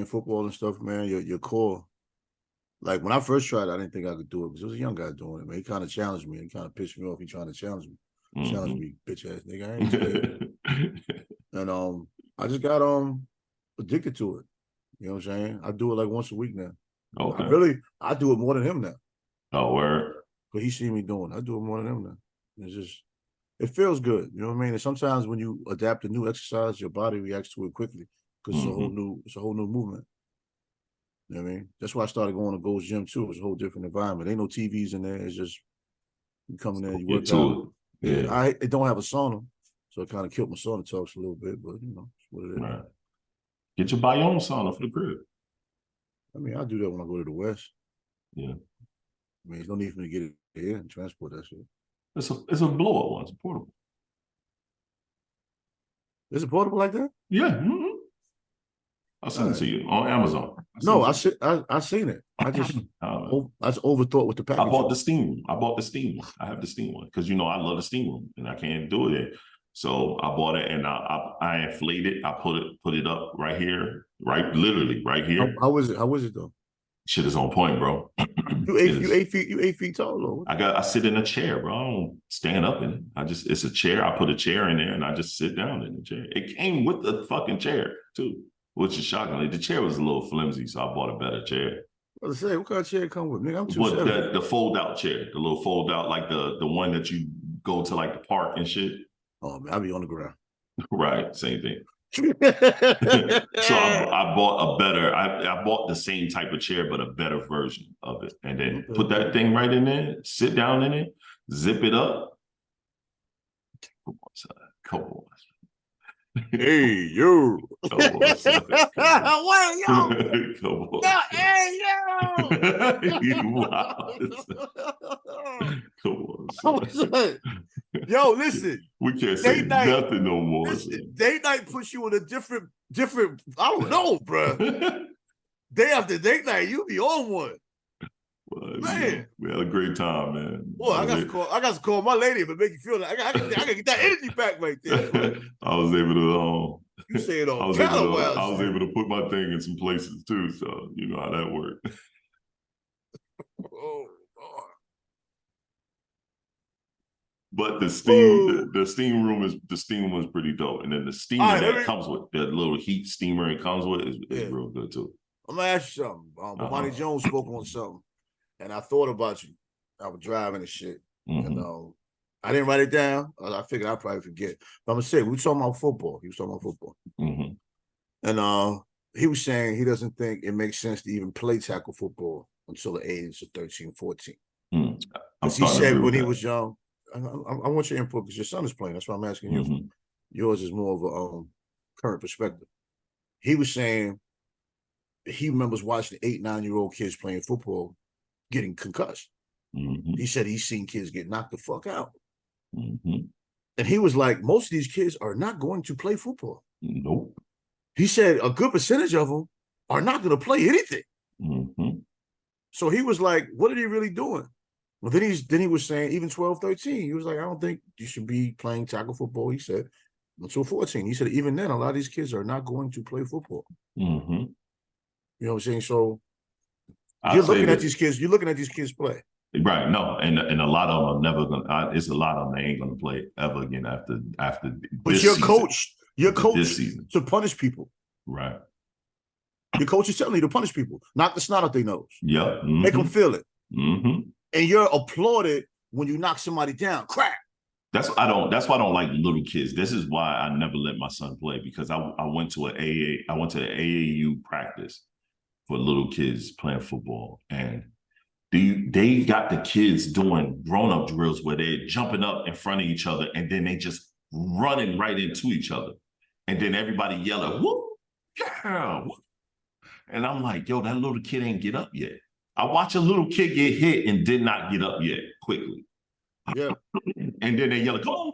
football and stuff, man, your core. Like when I first tried it, I didn't think I could do it because there was a young guy doing it, man. He kind of challenged me. He kind of pissed me off. He trying to challenge me. Challenge me, bitch ass nigga. I ain't scared. And I just got addicted to it. You know what I'm saying? I do it like once a week now. Okay. I do it more than him now. Oh, word. But he see me doing it. I do it more than him now. It feels good. You know what I mean? And sometimes when you adapt a new exercise, your body reacts to it quickly because it's a whole new movement. You know what I mean? That's why I started going to Gold's Gym too. It's a whole different environment. Ain't no TVs in there. It's just you come in there, you work out. Yeah. It don't have a sauna, so it kind of killed my sauna talks a little bit, but you know, it's what it is. Right. Get your own sauna for the crib. I mean, I'll do that when I go to the West. Yeah. I mean, there's no need for me to get it here and transport that shit. It's a blow-up one. It's portable. Is it portable like that? Yeah. I'll send it to you on Amazon. I seen it. I just overthought with the package. I bought the steam room. I have the steam one because I love the steam room and I can't do it. So I bought it and I inflated it. I put it up right here, literally right here. How was it though? Shit is on point, bro. You 8 feet tall though. I sit in a chair, bro. I don't stand up in it. It's a chair. I put a chair in there and I just sit down in the chair. It came with the fucking chair too, which is shocking. The chair was a little flimsy, so I bought a better chair. I was say, what kind of chair come with? Nigga, I'm 270. The fold out chair, the little fold out, like the one that you go to like the park and shit. Oh man, I'll be on the ground. Right, same thing. So I bought a better. I bought the same type of chair, but a better version of it, and then put that thing right in there. Sit down in it, zip it up. Come on, son. Come on. Hey yo! Come on, son. What yo? Come on. No, hey yo! Wow. Come on, son. Yo, listen. We can't say nothing no more. Listen, date night puts you in a different. I don't know, bro. Day after date night, you be on one. Well, man, we had a great time, man. Boy, I got to call my lady if it make you feel like I gotta get that energy back right there. Bro. I was able to. You say it all. I was able to put my thing in some places too, so you know how that worked. Oh. But the steam room was pretty dope, and then the steamer that comes with the little heat steamer it comes with is real good too. I'm gonna ask you something. Bomani Jones spoke on something, and I thought about you. I was driving and shit, and I didn't write it down. I figured I'd probably forget. But I'm gonna say we were talking about football. He was talking about football, and he was saying he doesn't think it makes sense to even play tackle football until the age of 13, 14. Because he said when he was young. I want your input because your son is playing. That's why I'm asking you. Yours is more of a current perspective. He was saying he remembers watching 8, 9-year-old kids playing football getting concussed. He said he's seen kids get knocked the fuck out. And he was like, most of these kids are not going to play football. Nope. He said a good percentage of them are not going to play anything. So he was like, what are they really doing? Well, then he was saying even 12, 13, he was like, I don't think you should be playing tackle football, he said, until 14. He said even then, a lot of these kids are not going to play football. You know what I'm saying? So you're looking at these kids play. Right. No, and a lot of them are never gonna it's a lot of them that ain't gonna play ever again after but this you're season. coached to punish people. Right. Your coach is telling you to punish people, knock the snot out their nose. Yeah. Make them feel it. And you're applauded when you knock somebody down. Crack. That's why I don't like little kids. This is why I never let my son play, because I went to an AAU practice for little kids playing football, and they got the kids doing grown-up drills where they're jumping up in front of each other and then they just running right into each other, and then everybody yelling, "Whoop, yeah!" And I'm like, yo, that little kid ain't get up yet. I watch a little kid get hit and did not get up yet quickly. Yeah. And then they yell, come on,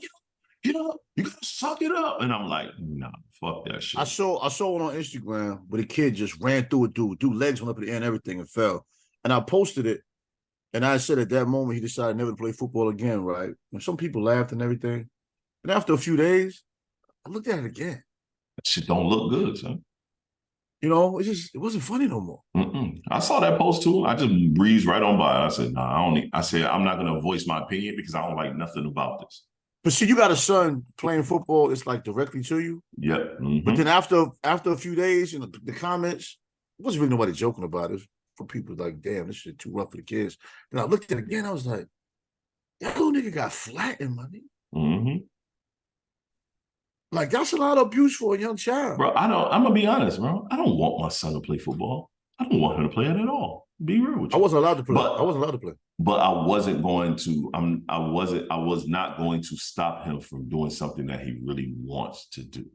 get up. You gotta suck it up. And I'm like, nah, fuck that shit. I saw it on Instagram where the kid just ran through a dude. Dude legs went up in the air and everything and fell. And I posted it. And I said at that moment he decided never to play football again, right? And some people laughed and everything. And after a few days, I looked at it again. That shit don't look good, son. You know, it wasn't funny no more. I saw that post too. I just breezed right on by. I said, nah, I said, I'm not going to voice my opinion because I don't like nothing about this. But see, you got a son playing football, it's like directly to you. Yep. But then after a few days, you know, the comments, it wasn't really nobody joking about it. It was for people like, damn, this shit too rough for the kids. Then I looked at it again, I was like, that little nigga got flattened, my nigga. Mm-hmm. Like, that's a lot of abuse for a young child. Bro, I'm gonna be honest, bro. I don't want my son to play football. I don't want him to play it at all. Be real with you. I wasn't allowed to play. I wasn't allowed to play. But I wasn't going to, I was not going to stop him from doing something that he really wants to do.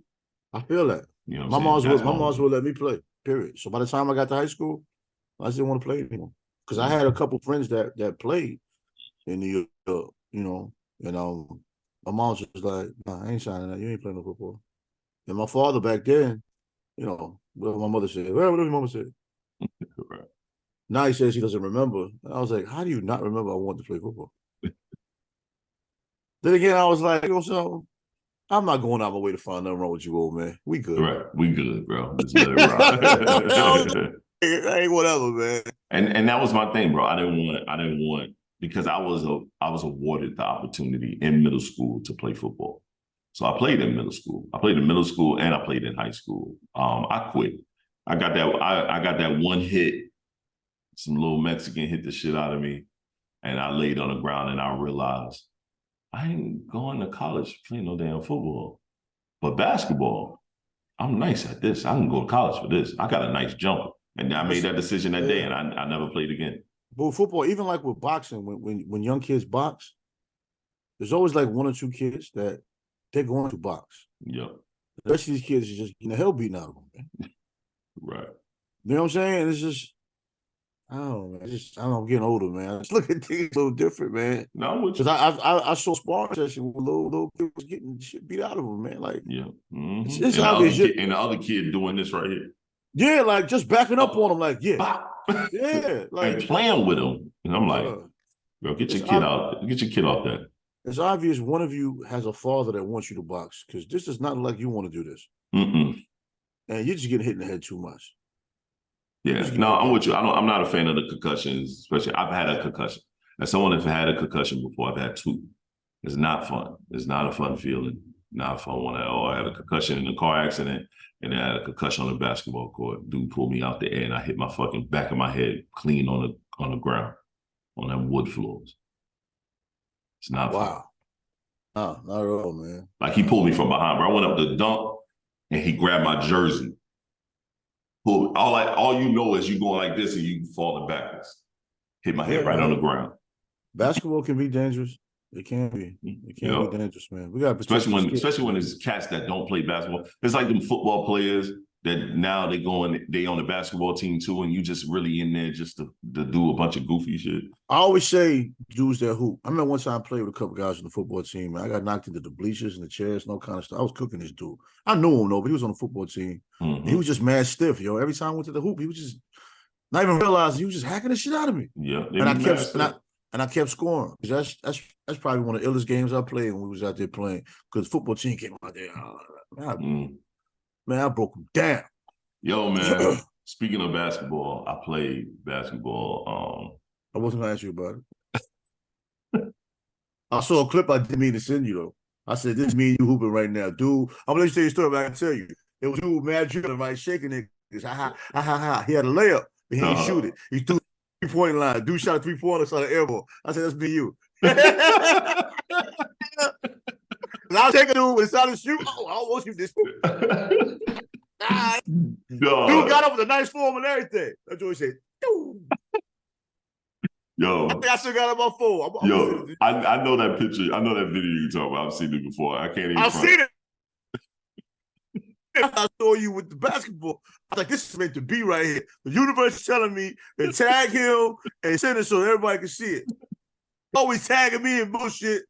I feel that. You know my mom's would let me play, period. So by the time I got to high school, I just didn't want to play anymore. Because I had a couple friends that played in New York, you know, and my mom was just like, nah, I ain't signing that. You ain't playing no football. And my father back then, you know, whatever my mother said, whatever your mama said. Right. Now he says he doesn't remember. And I was like, how do you not remember I wanted to play football? Then again, I was like, so I'm not going out my way to find nothing wrong with you, old man. We good. Right. We good, bro. Just let it rock. Hey, whatever, man. And that was my thing, bro. I didn't want because I was awarded the opportunity in middle school to play football. So I played in middle school. I played in middle school and I played in high school. I quit. I got that one hit. Some little Mexican hit the shit out of me. And I laid on the ground and I realized I ain't going to college playing no damn football. But basketball, I'm nice at this. I can go to college for this. I got a nice jumper. And I made that decision that day and I never played again. But football, even like with boxing, when young kids box, there's always like one or two kids that they're going to box. Yep. The rest of these kids are just getting the hell beaten out of them, man. Right. You know what I'm saying? It's just, I don't know, man. I'm getting older, man. I just look at things a little different, man. No, because I saw sparring session with little kids getting shit beat out of them, man. Like, yeah, mm-hmm. it's obvious. And the other kid doing this right here. Yeah, like just backing up on them, like, yeah, yeah, like and playing with them. And I'm like, bro, get your kid out. Get your kid off that. It's obvious one of you has a father that wants you to box because this is not like you want to do this. Mm-mm. And you're just getting hit in the head too much. Yeah, no, I'm with you. I'm not a fan of the concussions, especially I've had a concussion. As someone that's had a concussion before, I've had two. It's not fun. It's not a fun feeling. Not a fun one at all. I had a concussion in a car accident, and then I had a concussion on the basketball court. Dude pulled me out the air, and I hit my fucking back of my head clean on the ground, on them wood floors. It's not fun. No, not at all, man. Like he pulled me from behind, bro. I went up to dunk, and he grabbed my jersey. All you know is you going like this and you falling backwards. Hit my head right on the ground. Basketball can be dangerous. It can be. It can be dangerous, man. We got especially when there's cats that don't play basketball. It's like them football players that now they on the basketball team too, and you just really in there just to do a bunch of goofy shit. I always say dudes that hoop. I remember one time I played with a couple guys on the football team. I got knocked into the bleachers and the chairs and all kind of stuff. I was cooking this dude. I knew him though, but he was on the football team. Mm-hmm. He was just mad stiff, yo. Every time I went to the hoop, he was just not even realizing he was just hacking the shit out of me. Yeah, and I kept scoring. That's probably one of the illest games I played when we was out there playing. Because football team came out there. Man, I broke them down. Yo, man. Speaking of basketball, I played basketball. I wasn't gonna ask you about it. I saw a clip I didn't mean to send you though. I said, "This is me and you hooping right now, dude." I'm gonna let you tell your story, but I can tell you, it was dude mad dribbling, right, shaking niggas. Ha. He had a layup, but he didn't shoot it. He threw 3-point line. Dude shot a 3-pointer, shot an air ball. I said, "That's me and you." I was taking dude when it started to shoot. Oh, I almost shoot this. Dude got up with a nice form and everything. That's what he said. Yo, I think I still got it on my phone. I know that picture. I know that video you talking about. I've seen it before. I can't even. I've seen it. I saw you with the basketball. I was like, this is meant to be right here. The universe is telling me to tag him and send it so everybody can see it. Always tagging me and bullshit.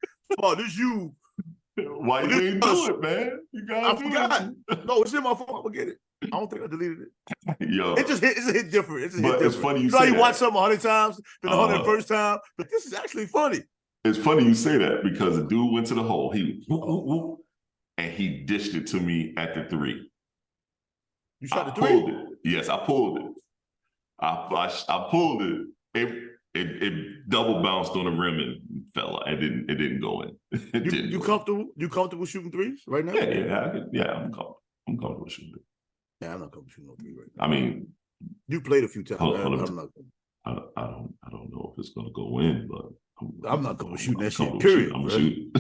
Oh, this you. Why you didn't do it, man? You gotta do it. No, it's in my phone. I'm gonna get it. I don't think I deleted it. Yo, it's a hit different. It's different. It's funny you know say you that. watch something 100 times, then 101st time, but this is actually funny. It's funny you say that because the dude went to the hole. He and he dished it to me at the 3. You shot the 3? Pulled it. Yes, I pulled it. I pulled it. It double bounced on the rim and fell. It didn't go in. You comfortable? You comfortable shooting threes right now? Yeah. I'm comfortable shooting. Yeah, I'm not comfortable shooting no 3 right now. I mean, you played a few times. I don't know if it's gonna go in, but I'm not gonna shoot that shit. Period. I'm shooting.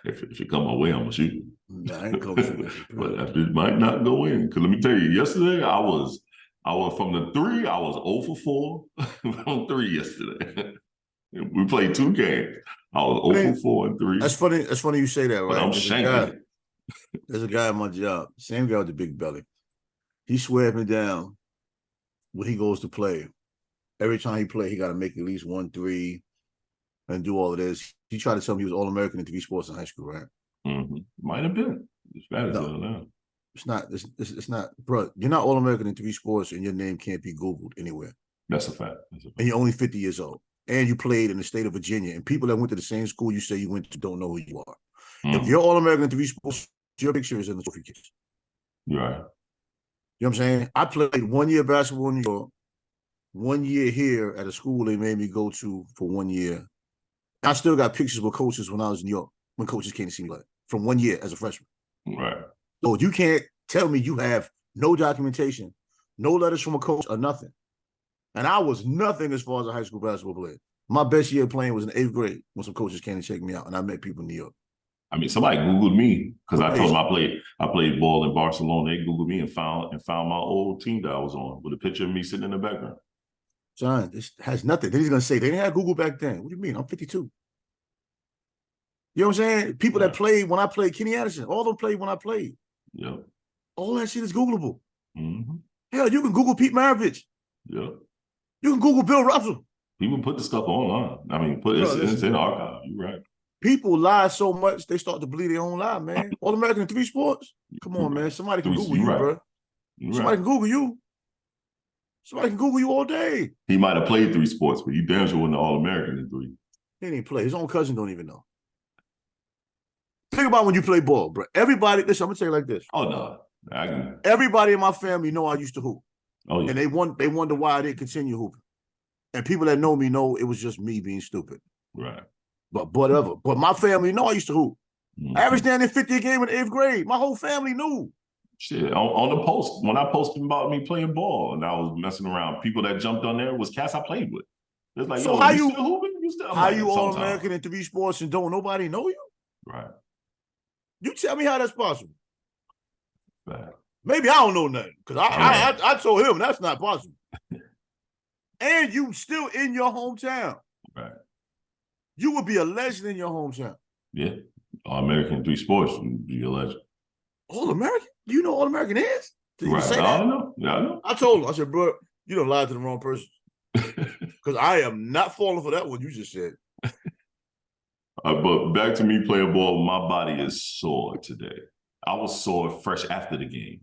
If If it come my way, I'm gonna shoot. Nah, I ain't come shoot. But it might not go in. Because let me tell you, yesterday I was from the 3, I was 0 for 4 on 3 yesterday. We played 2 games. I was 0 for 4 and 3. That's funny. That's funny you say that, right? But I'm shanking it. There's a guy at my job, same guy with the big belly. He swears me down when he goes to play. Every time he play, he got to make at least 1 3 and do all of this. He tried to tell me he was All-American in 3 sports in high school, right? Mm-hmm. Might have been. It's bad as hell now. It's not. It's not, bro. You're not All-American in 3 sports, and your name can't be Googled anywhere. That's a fact. And you're only 50 years old, and you played in the state of Virginia. And people that went to the same school you say you went to don't know who you are. If you're All-American in 3 sports, your picture is in the trophy case. You're right. You know what I'm saying? I played 1 year basketball in New York, 1 year here at a school they made me go to for 1 year. I still got pictures with coaches when I was in New York, when coaches came to see me play, from 1 year as a freshman. Right. So you can't tell me you have no documentation, no letters from a coach or nothing. And I was nothing as far as a high school basketball player. My best year playing was in 8th grade when some coaches came to check me out, and I met people in New York. I mean, somebody Googled me because I told them I played ball in Barcelona. They Googled me and found my old team that I was on with a picture of me sitting in the background. Son, this has nothing. Then he's gonna say they didn't have Google back then. What do you mean? I'm 52. You know what I'm saying? People that played when I played, Kenny Anderson, all of them played when I played. Yep. All that shit is Googleable. Mm-hmm. Hell, you can Google Pete Maravich. Yep. You can Google Bill Russell. People put the stuff online. I mean, it's in the archive. You're right. People lie so much they start to believe their own lie, man. All-American in 3 sports? Come on, man. Somebody can Google you, bro. Somebody can Google you. Somebody can Google you all day. He might have played 3 sports, but you damn sure wasn't All-American in 3. He didn't play. His own cousin don't even know. Think about when you play ball, bro. Everybody, listen, I'm going to tell you like this. Oh, no. Everybody in my family know I used to hoop. Oh, yeah. And they wonder why I didn't continue hooping. And people that know me know it was just me being stupid. Right. But whatever. But my family know I used to hoop. Mm-hmm. I averaged down in 50 a game in 8th grade. My whole family knew. Shit, on the post, when I posted about me playing ball and I was messing around, people that jumped on there was cats I played with. It's like, so how you still hooping? How you All-American in 3 sports and don't nobody know you? Right. You tell me how that's possible. Right. Maybe I don't know nothing because I told him that's not possible. And you still in your hometown. Right. You would be a legend in your hometown. Yeah. All-American in 3 sports, you'd be a legend. All-American? You know All-American is? Did you right. say that? I know. Yeah, I know. I told him, I said, bro, you done lied to the wrong person. Because I am not falling for that one you just said. But back to me playing ball, my body is sore today. I was sore fresh after the game.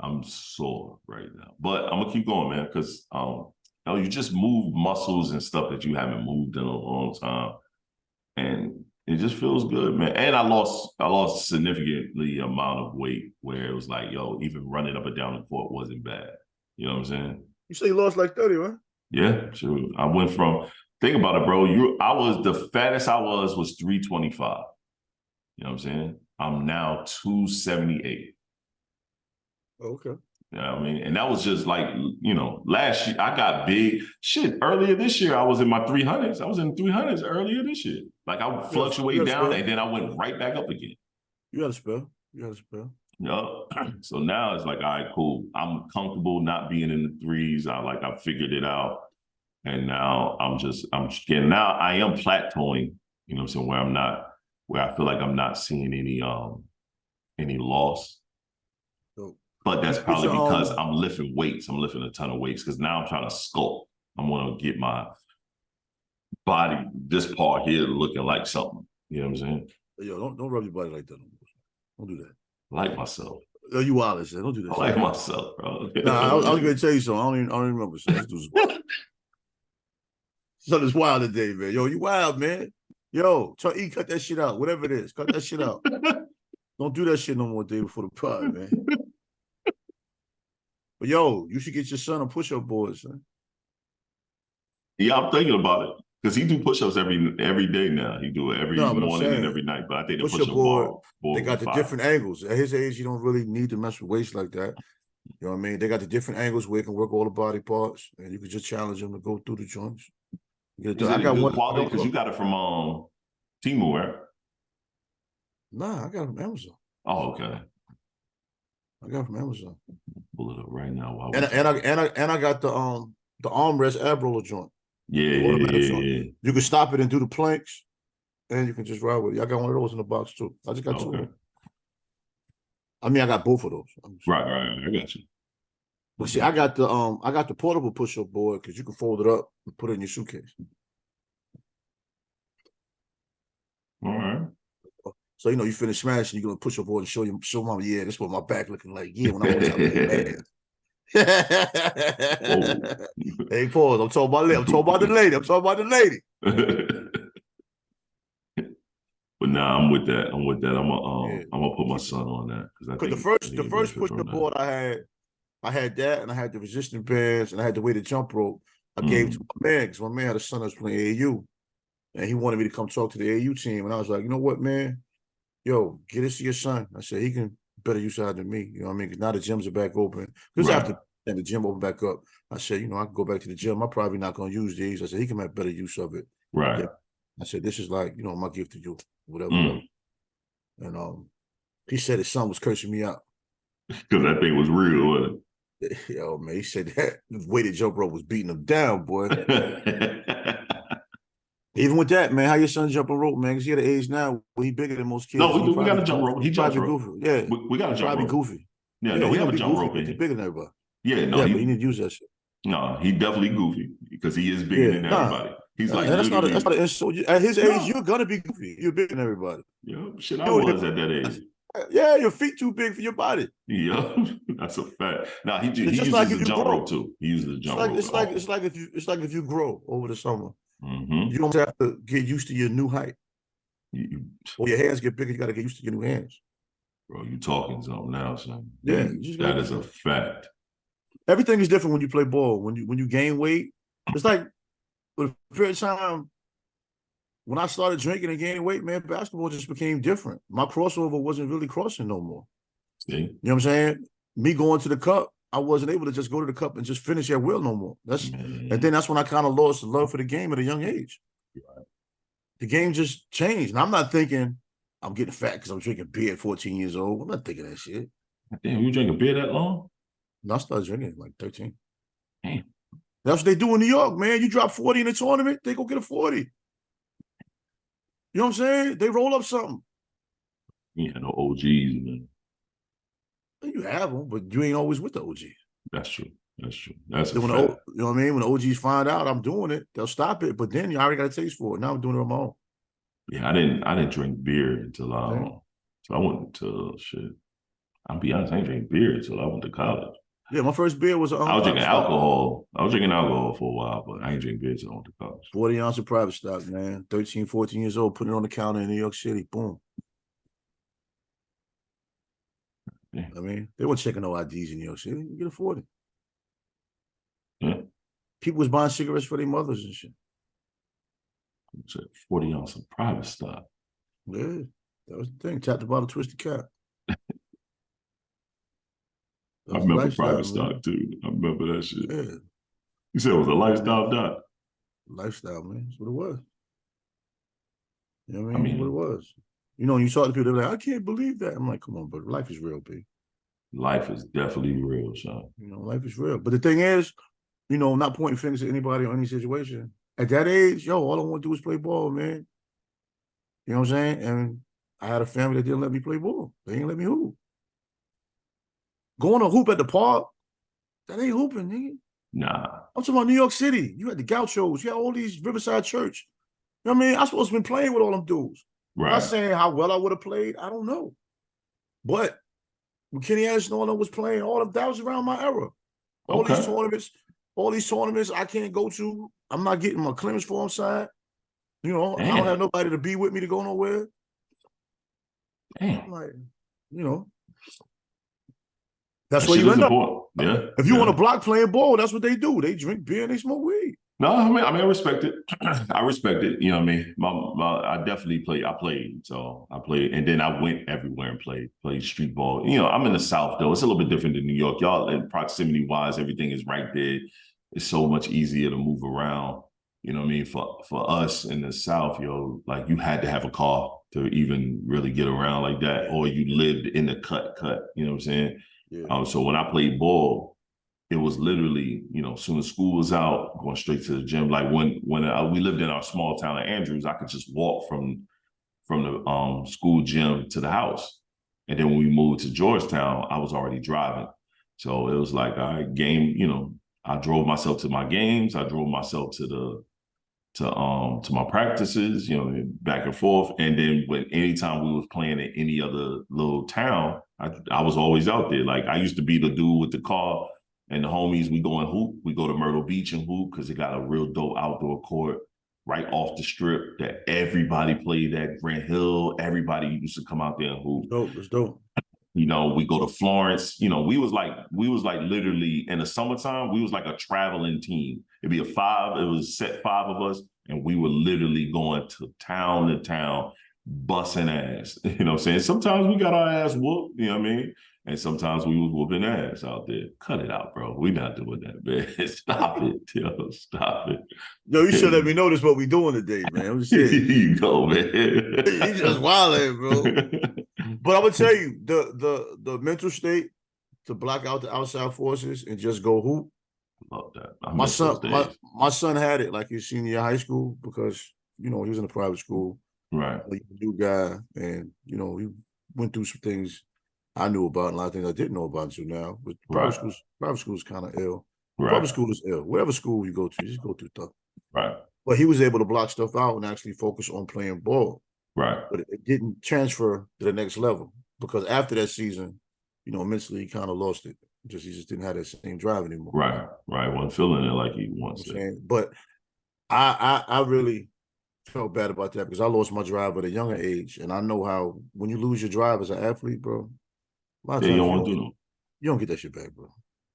I'm sore right now. But I'm going to keep going, man, because you just move muscles and stuff that you haven't moved in a long time. And it just feels good, man. And I lost significantly amount of weight where it was like, even running up and down the court wasn't bad. You know what I'm saying? You say you lost like 30, right? Yeah, sure. I went from, think about it, bro. The fattest I was 325. You know what I'm saying? I'm now 278. Okay. You know what I mean? And that was just like, last year I got big. Shit, earlier this year I was in my 300s. I was in 300s earlier this year. Like I would fluctuate down and then I went right back up again. You got to spell. Yeah. So now it's like, all right, cool. I'm comfortable not being in the 3s. I figured it out. And now I'm getting, now I am plateauing, you know what I'm saying, where I feel like I'm not seeing any loss. But that's probably because I'm lifting weights. I'm lifting a ton of weights because now I'm trying to sculpt. I'm going to get my body, this part here, looking like something. You know what I'm saying? Yo, don't rub your body like that. Don't do that. Like myself. Yo, you wild, don't do that. I like myself, bro. Nah, I was going to tell you something. I don't even remember. Something's wild today, man. Yo, you wild, man. Yo, cut that shit out. Whatever it is, cut that shit out. Don't do that shit no more day before the pod, man. But yo, you should get your son a push-up board, son. Yeah, I'm thinking about it because he do push-ups every day now. He do it every morning and every night. But I think the push-up board they got the different angles. At his age, you don't really need to mess with weights like that. You know what I mean? They got the different angles where it can work all the body parts, and you can just challenge them to go through the joints. I got one quality because you got it from Temu, right? Nah, I got it from Amazon. Oh, okay. I got it from Amazon. Pull it up right now while And I got the armrest ab roller joint. Yeah, The automatic joint. yeah. You can stop it and do the planks, and you can just ride with it. I got one of those in the box too. I just got two of them. I mean, I got both of those. Right. I got you. But see, I got the portable push-up board because you can fold it up and put it in your suitcase. All right. So you finish smashing, you're gonna push up board and show mama, yeah, this is what my back looking like. Yeah, when I want to lay Hey, pause. I'm talking about the lady. But nah, I'm with that. I'm gonna put my son on that because I think the first push-up board I had that, and I had the resistance bands, and I had the weighted jump rope. I gave to my man because my man had a son that was playing AAU, and he wanted me to come talk to the AAU team. And I was like, you know what, man? Yo, get this to your son. I said, he can better use that than me. You know what I mean? Because now the gyms are back open. Because after the gym opened back up, I said, I can go back to the gym. I'm probably not going to use these. I said, he can make better use of it. Right. Yeah. I said, this is like, my gift to you, whatever. And he said his son was cursing me out. Because that thing was real, wasn't it? Yo, man, he said that weighted jump rope was beating him down, boy. Even with that, man, how your son jumping rope, man? Because he at an age now where he bigger than most kids. No, we got a jump rope. He jumps rope. Goofy. Yeah, we got a jump rope. Goofy. Yeah, we have a jump rope. He's bigger than everybody. Yeah, but he need to use that shit. No, he definitely goofy because he is bigger than everybody. He's like, that's not an insult. At his age, you're gonna be goofy. You're bigger than everybody. Yeah, shit, I was at that age. Yeah, your feet too big for your body. Yeah, that's a fact. Now he uses the jump rope too. He uses the jump rope. It's like if you grow over the summer, you don't have to get used to your new height. Or your hands get bigger, you got to get used to your new hands. Bro, you talking something now, son? Yeah, that is a fact. Everything is different when you play ball. When you gain weight, it's like the first time when I started drinking and gaining weight, man, basketball just became different. My crossover wasn't really crossing no more. See? You know what I'm saying? Me going to the cup, I wasn't able to just go to the cup and just finish at will no more. And then that's when I kind of lost the love for the game at a young age. Right. The game just changed. And I'm not thinking I'm getting fat because I'm drinking beer at 14 years old. I'm not thinking that shit. Damn, you drinking beer that long? No, I started drinking at like 13. Damn. That's what they do in New York, man. You drop 40 in a tournament, they go get a 40. You know what I'm saying? They roll up something. Yeah, no OGs, man. You have them, but you ain't always with the OGs. That's true. That's a fact. You know what I mean? When the OGs find out I'm doing it, they'll stop it. But then you already got a taste for it. Now I'm doing it on my own. Yeah, I didn't drink beer until so I went to shit. I'll be honest, I didn't drink beer until I went to college. Yeah, my first beer was I was drinking alcohol. I was drinking alcohol for a while, but I ain't drinking beer until I went to college. 40 ounce of private stock, man. 13, 14 years old, putting it on the counter in New York City. Boom. Yeah. I mean, they weren't checking no IDs in New York City. You can afford it. Yeah. People was buying cigarettes for their mothers and shit. 40 ounce of private stock. Yeah, that was the thing. Tap the bottle, twist the cap. I remember private stock too. I remember that shit. Yeah. You said it was a lifestyle, Doc? Lifestyle, man. That's what it was. You know what I mean? That's what it was. You know, when you talk to people, they're like, I can't believe that. I'm like, come on, but life is real, B. Life is definitely real, son. You know, life is real. But the thing is, not pointing fingers at anybody or any situation. At that age, all I want to do is play ball, man. You know what I'm saying? And I had a family that didn't let me play ball. They didn't let me hoop. Going to hoop at the park, that ain't hooping, nigga. Nah. I'm talking about New York City. You had the Gauchos. You had all these Riverside Church. You know what I mean? I'm supposed to be playing with all them dudes. Right. I'm not saying how well I would have played. I don't know. But when Kenny Anderson and all them was playing, that was around my era. All these tournaments I can't go to. I'm not getting my Clemens Forum side. I don't have nobody to be with me to go nowhere. Damn. Like, that's where you end up. Yeah. If you want to block playing ball, that's what they do. They drink beer and they smoke weed. No, I mean, I respect it. I respect it. You know what I mean? I definitely played. I played. So I played. And then I went everywhere and played street ball. I'm in the South, though. It's a little bit different than New York. Y'all, proximity-wise, everything is right there. It's so much easier to move around. You know what I mean? For us in the South, yo, like you had to have a car to even really get around like that, or you lived in the cut. You know what I'm saying? Yeah. So when I played ball, it was literally, you know, as soon as school was out, going straight to the gym. Like when we lived in our small town of Andrews, I could just walk from the school gym to the house. And then when we moved to Georgetown, I was already driving. So it was like, all right, game, you know, I drove myself to my games. I drove myself to my practices, you know, back and forth. And then when anytime we was playing in any other little town, I was always out there. Like I used to be the dude with the car and the homies, we go and hoop. We go to Myrtle Beach and hoop because it got a real dope outdoor court right off the strip that everybody played at. Grant Hill. Everybody used to come out there and hoop. Dope. That's dope. You know, we go to Florence. You know, we was like literally in the summertime, we was like a traveling team. It'd be it was set 5 of us, and we were literally going to town, busting ass. You know what I'm saying? Sometimes we got our ass whooped, you know what I mean? And sometimes we was whooping ass out there. Cut it out, bro. We not doing that, man. Stop it, yo. Stop it. Yo, you should let me know this what we doing today, man. I'm just saying. You go, man. You just wilding, bro. But I'm gonna tell you, the mental state to block out the outside forces and just go hoop. Love that. My son had it like his senior year of high school because you know he was in a private school. Right. He was a new guy, and you know he went through some things I knew about and a lot of things I didn't know about until now. But private school is kind of ill. Right. Public school is ill. Whatever school you go to, just go through stuff. Right. But he was able to block stuff out and actually focus on playing ball. Right. But it didn't transfer to the next level because after that season, you know, mentally he kind of lost it. He just didn't have that same drive anymore. Right. Wasn't feeling it like he wants to. But I really felt bad about that because I lost my drive at a younger age. And I know how when you lose your drive as an athlete, bro, a lot of times you don't want to do it. You don't get that shit back, bro.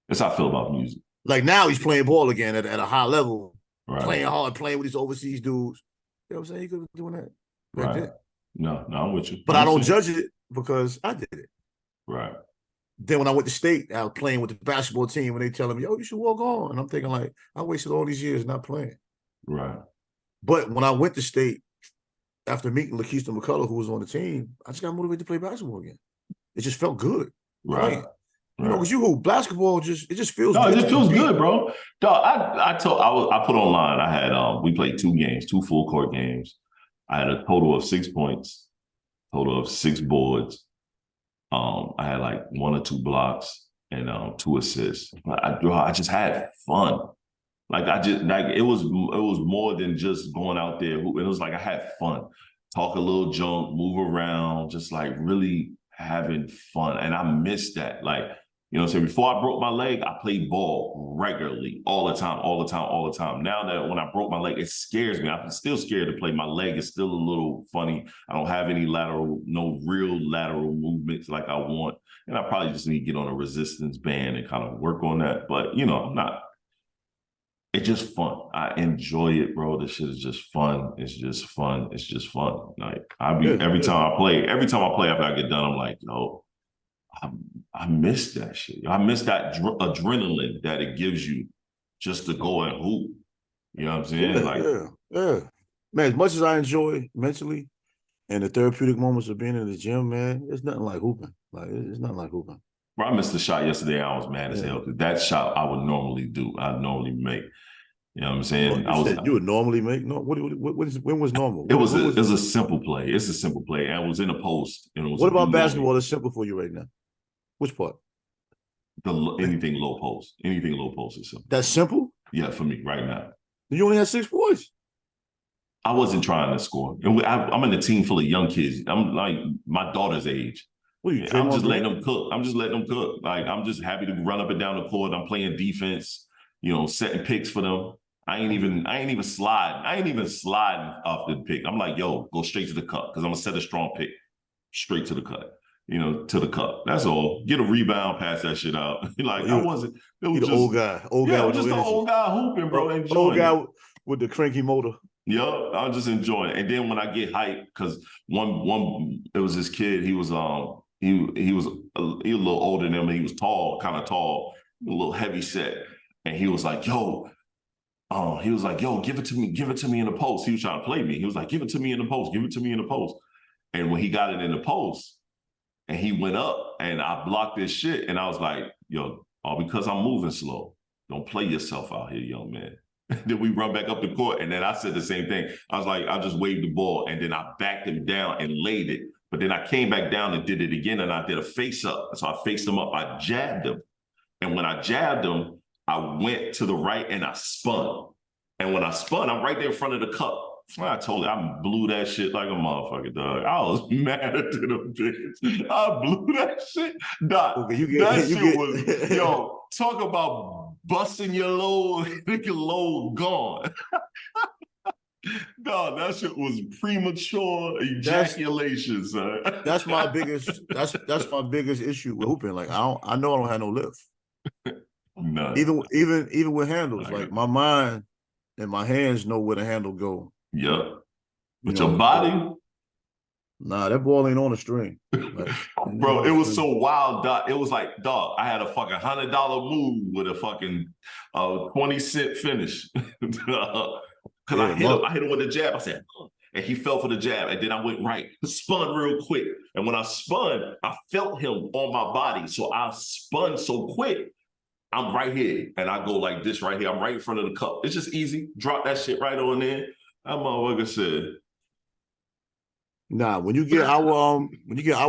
That's how I feel about music. Like now he's playing ball again at a high level, right. Playing hard, playing with these overseas dudes. You know what I'm saying? He could be doing that back then. No, I'm with you. But I don't judge it because I did it. Right. Then when I went to state, I was playing with the basketball team and they telling me, "Oh, you should walk on." And I'm thinking like, I wasted all these years not playing. Right. But when I went to state, after meeting Lakeisha McCullough, who was on the team, I just got motivated to play basketball again. It just felt good. Right. Playing. You know, because you hoop basketball, it just feels good. No, it just feels good, bro. Dog, I put online. I had we played 2 full court games. I had a total of 6 points, total of 6 boards. I had like 1 or 2 blocks and 2 assists. I just had fun. Like it was more than just going out there. It was like I had fun, talk a little junk, move around, just like really having fun. And I missed that. Like, you know what I'm saying? Before I broke my leg, I played ball regularly, all the time. Now that when I broke my leg, it scares me. I'm still scared to play. My leg is still a little funny. I don't have any no real lateral movements like I want. And I probably just need to get on a resistance band and kind of work on that. But, you know, I'm not. It's just fun. I enjoy it, bro. This shit is just fun. It's just fun. Like every time I play, after I get done, I'm like, yo, I miss that shit. I miss that adrenaline that it gives you just to go and hoop. You know what I'm saying? Yeah. Man, as much as I enjoy mentally and the therapeutic moments of being in the gym, man, it's nothing like hooping. Like it's nothing like hooping. Bro, I missed the shot yesterday. I was mad as hell because that shot I would normally do. I'd normally make. You know what I'm saying? You would normally make no. When was normal? It was a simple play. It's a simple play. And it was in a post. And it was what about basketball that's simple for you right now? Which part? Anything low post. Anything low post is simple. That's simple? Yeah, for me right now. You only had 6 points. I wasn't trying to score. And I'm in a team full of young kids. I'm like my daughter's age. I'm just letting them cook. Like I'm just happy to run up and down the court. I'm playing defense, you know, setting picks for them. I ain't even sliding off the pick. I'm like, yo, go straight to the cup because I'm gonna set a strong pick straight to the cut. You know, to the cup. That's all. Get a rebound, pass that shit out. Like I wasn't. It was just old guy. Yeah, just the old guy hooping, bro. Old guy with the cranky motor. Yup, I was just enjoying it. And then when I get hyped, because one it was this kid. He was he was a little older than me. He was tall, kind of tall, a little heavy set, and he was like, "Yo, he was like, yo, give it to me in the post. He was trying to play me. He was like, give it to me in the post, give it to me in the post. And when he got it in the post, and he went up, and I blocked this shit, and I was like, yo, all because I'm moving slow. Don't play yourself out here, young man. Then we run back up the court, and then I said the same thing. I was like, I just waved the ball, and then I backed him down and laid it. But then I came back down and did it again, and I did a face up. So I faced him up. I jabbed him. And when I jabbed him, I went to the right and I spun. And when I spun, I'm right there in front of the cup. I told you, I blew that shit like a motherfucker, dog. I was mad at the bitch. I blew that shit. Dog, okay, that shit was, yo, talk about busting your load, your load gone. No, that shit was premature ejaculation, son. That's my biggest. That's my biggest issue with hooping. Like I know I don't have no lift. None. Even with handles, like my mind and my hands know where the handle go. Yep. But your body? Nah, that ball ain't on a string. Like, bro, it was so wild, dog. It was like, dog, I had a fucking $100 move with a fucking 20-cent finish. Because I hit him with the jab. I said, and he fell for the jab. And then I went right, spun real quick. And when I spun, I felt him on my body. So I spun so quick. I'm right here. And I go like this right here. I'm right in front of the cup. It's just easy. Drop that shit right on there. That motherfucker said. Nah, when you get our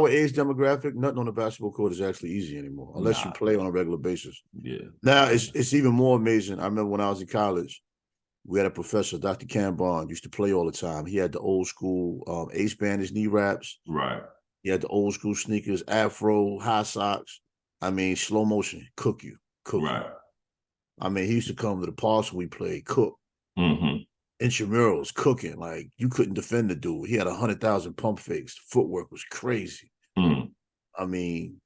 age demographic, nothing on the basketball court is actually easy anymore, unless you play on a regular basis. Yeah. Now it's even more amazing. I remember when I was in college, we had a professor, Dr. Cambon, used to play all the time. He had the old school ace bandage knee wraps. Right. He had the old school sneakers, afro, high socks. I mean, slow motion, cook you. Right. I mean, he used to come to the parks when we played, cook. Mm-hmm. Intramurals, cooking. Like, you couldn't defend the dude. He had 100,000 pump fakes. Footwork was crazy. Mm. I mean,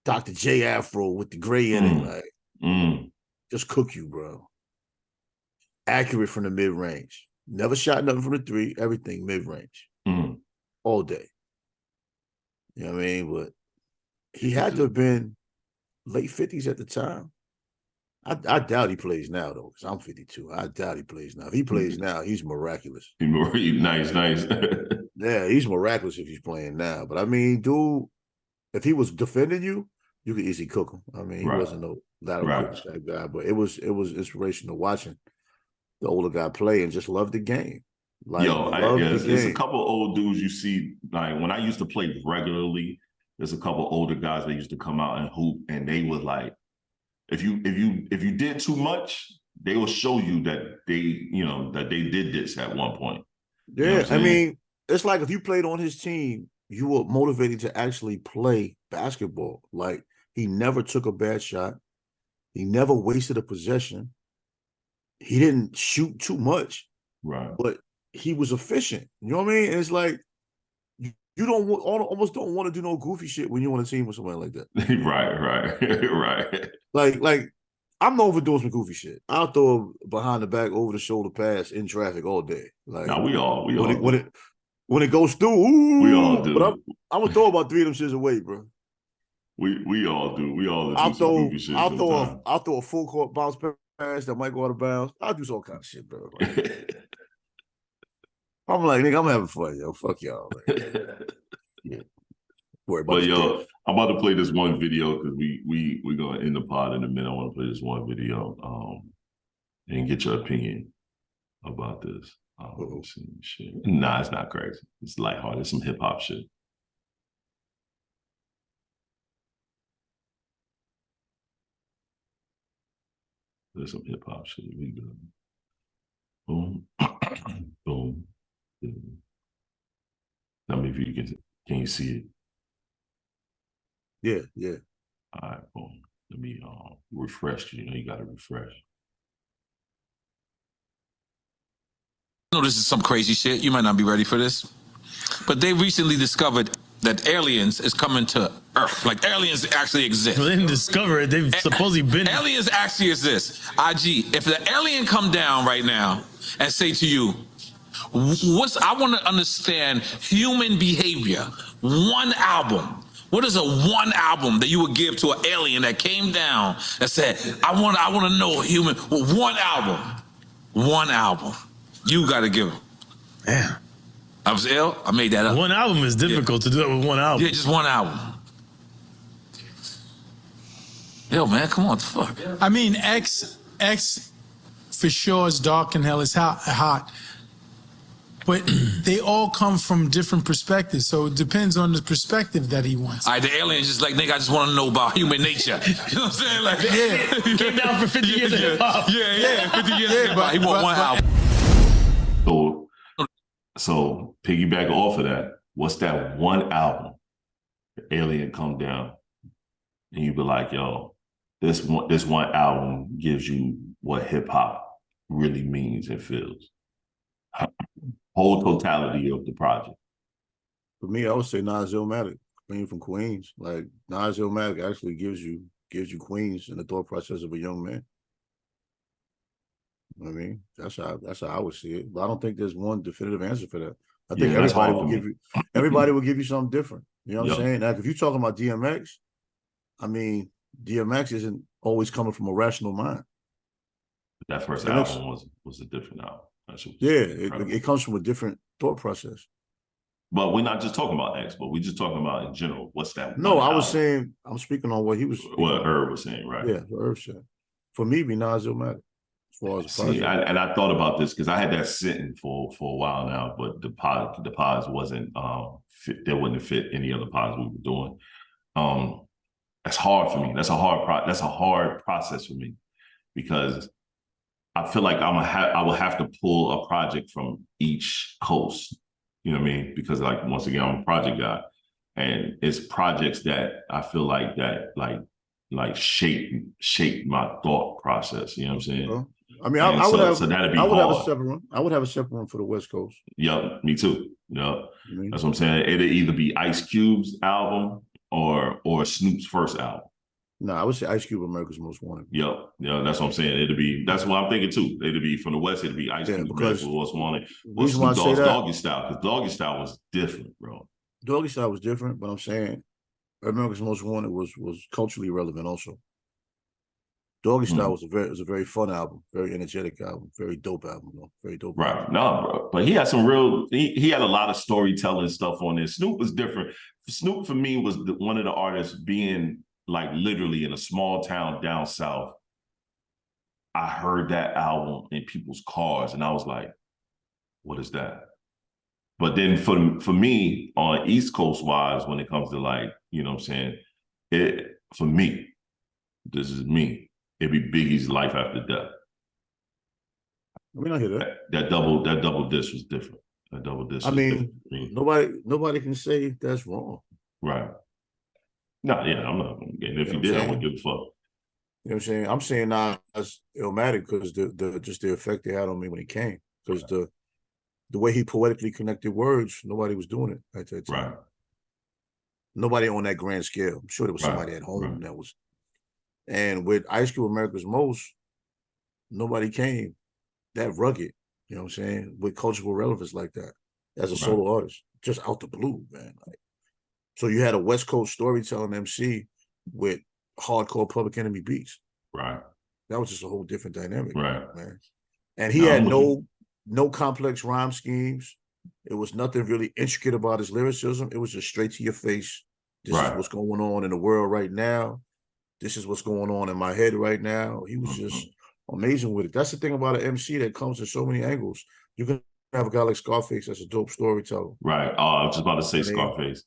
Dr. J Afro with the gray in it. Like, just cook you, bro. Accurate from the mid-range. Never shot nothing from the three. Everything mid-range. All day. You know what I mean? But he had to have been late 50s at the time. I doubt he plays now, though, because I'm 52. I doubt he plays now. If he plays now, he's miraculous. Nice. Yeah, he's miraculous if he's playing now. But, I mean, dude, if he was defending you, you could easily cook him. I mean, he wasn't no lateral type guy, but it was inspirational watching the older guy play and just love the game. Like, it's a couple of old dudes you see. Like, when I used to play regularly, there's a couple of older guys that used to come out and hoop, and they would like, if you did too much, they will show you that they did this at one point. Yeah, I mean, it's like if you played on his team, you were motivated to actually play basketball. Like, he never took a bad shot. He never wasted a possession. He didn't shoot too much, right? But he was efficient. You know what I mean? And it's like you almost don't want to do no goofy shit when you're on a team with somebody like that. right. Like I'm known for doing some goofy shit. I'll throw a behind the back, over the shoulder pass in traffic all day. Like, now we all when it goes through, we all do. But I'm gonna throw about 3 of them shits away, bro. We all do. We all do I'll some goofy shit. I'll throw a full court bounce pass that might go out of bounds. I'll do all kind of shit, bro. Like, I'm like, nigga, I'm having fun, yo. Fuck y'all. Like, yeah. But yo, I'm about to play this one video because we're gonna end the pod in a minute. I want to play this one video and get your opinion about this. Let's see, shit. Nah, it's not crazy. It's lighthearted. It's some hip hop shit. There's some hip hop shit. We good. Boom, boom. Tell me if you can you see it? Yeah. All right, boom. Let me refresh. You got to refresh. I know this is some crazy shit. You might not be ready for this, but they recently discovered that aliens is coming to Earth. Like, aliens actually exist. Well, they didn't discover it. They've supposedly been. Aliens actually exist. IG, if the alien come down right now and say to you, I want to understand human behavior. One album. What is one album that you would give to an alien that came down and said, I want to know human, one album? one album. You got to give him. Man. I was ill. I made that up. One album is difficult to do that with one album. Yeah, just one album. Yo, man, come on, what the fuck? I mean, X for sure is dark and hell is hot. But they all come from different perspectives, so it depends on the perspective that he wants. All right, the alien's just like, nigga, I just want to know about human nature. You know what I'm saying? Like, yeah. Came down for 50 years of hip-hop. Yeah, 50 years of hip-hop. He want one album. So piggyback off of that, what's that one album the alien come down and you be like, yo, this one album gives you what hip-hop really means and feels? Whole totality of the project. For me, I would say Nas Illmatic, Queen from Queens. Like Nas Illmatic actually gives you Queens in the thought process of a young man. You know what I mean, that's how I would see it. But I don't think there's one definitive answer for that. I think everybody will give you something different. You know what I'm saying? Like if you're talking about DMX, I mean, DMX isn't always coming from a rational mind. That first album was a different album. It comes from a different thought process. But we're not just talking about X, but we're just talking about in general. What's that? No, I was saying, I'm speaking on what he was. What Herb was saying, right? Yeah, what Herb said. For me, be Nas Illmatic. As far as and I thought about this because I had that sitting for a while now, but the pods wasn't they wouldn't fit any other pods we were doing. That's hard for me. That's a hard process for me because I feel like I will have to pull a project from each coast. You know what I mean? Because like once again, I'm a project guy, and it's projects that I feel like shape my thought process. You know what I'm saying? I mean, I would have a separate one. I would have a separate one for the West Coast. Yep, me too. Yep. That's what I'm saying. It'll either be Ice Cube's album or Snoop's first album. No, I would say Ice Cube, America's Most Wanted. Yep, that's what I'm saying. That's what I'm thinking too. It'll be from the West. It'll be Ice Cube, America's Most Wanted. Well, Snoop Dogg's Doggy Style, because Doggy Style was different, bro. Doggy Style was different, but I'm saying America's Most Wanted was culturally relevant also. Doggy Style was a very fun album, very energetic album, very dope album, though. Very dope. Right. Album. No, bro. But he had some real. He had a lot of storytelling stuff on there. Snoop was different. Snoop for me was one of the artists being like literally in a small town down south. I heard that album in people's cars, and I was like, "What is that?" But then for me on East Coast wise, when it comes to like, you know what I'm saying, for me, this is me. It'd be Biggie's Life After Death. I mean, I hear that. That double disc was different. That double disc. I mean, nobody can say that's wrong. Right. No, yeah, I'm not. And if you did, I wouldn't give a fuck. You know what I'm saying? I'm saying Nas Illmatic because the effect they had on me when he came. Because the way he poetically connected words, nobody was doing it at that time. Right. Nobody on that grand scale. I'm sure there was somebody at home that was. And with Ice Cube, America's Most, nobody came that rugged, you know what I'm saying, with cultural relevance like that as a solo artist, just out the blue, man. Like, so you had a West Coast storytelling MC with hardcore Public Enemy beats. Right. That was just a whole different dynamic, right, man. And he had no complex rhyme schemes. It was nothing really intricate about his lyricism. It was just straight to your face. This is what's going on in the world right now. This is what's going on in my head right now. He was just amazing with it. That's the thing about an MC that comes in so many angles. You can have a guy like Scarface that's a dope storyteller. Right. Oh, I was just about to say Scarface.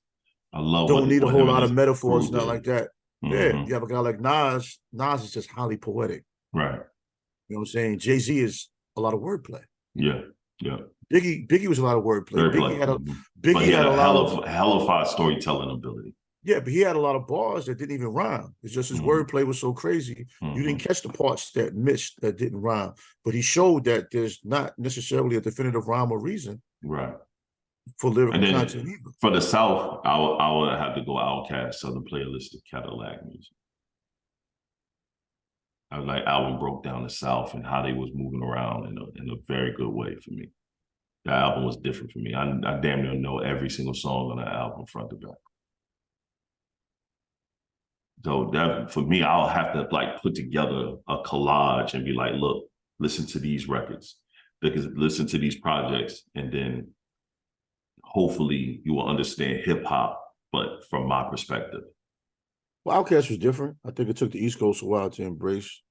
I love. Don't need a whole lot of metaphors, not like that. Yeah. You have a guy like Nas. Nas is just highly poetic. Right. You know what I'm saying? Jay-Z is a lot of wordplay. Yeah. Yeah. Biggie was a lot of wordplay. Biggie had a hell of storytelling ability. Yeah, but he had a lot of bars that didn't even rhyme. It's just his wordplay was so crazy. You didn't catch the parts that missed that didn't rhyme. But he showed that there's not necessarily a definitive rhyme or reason. Right. For lyrical content either. For the South, I would have to go Outkast, Southern Playlist of Cadillac music. I was like, album broke down the South and how they was moving around in a very good way for me. That album was different for me. I damn near know every single song on that album front to back. So that for me, I'll have to like put together a collage and be like, look, listen to these records, listen to these projects, and then hopefully you will understand hip hop, but from my perspective. Well, Outkast was different. I think it took the East Coast a while to embrace,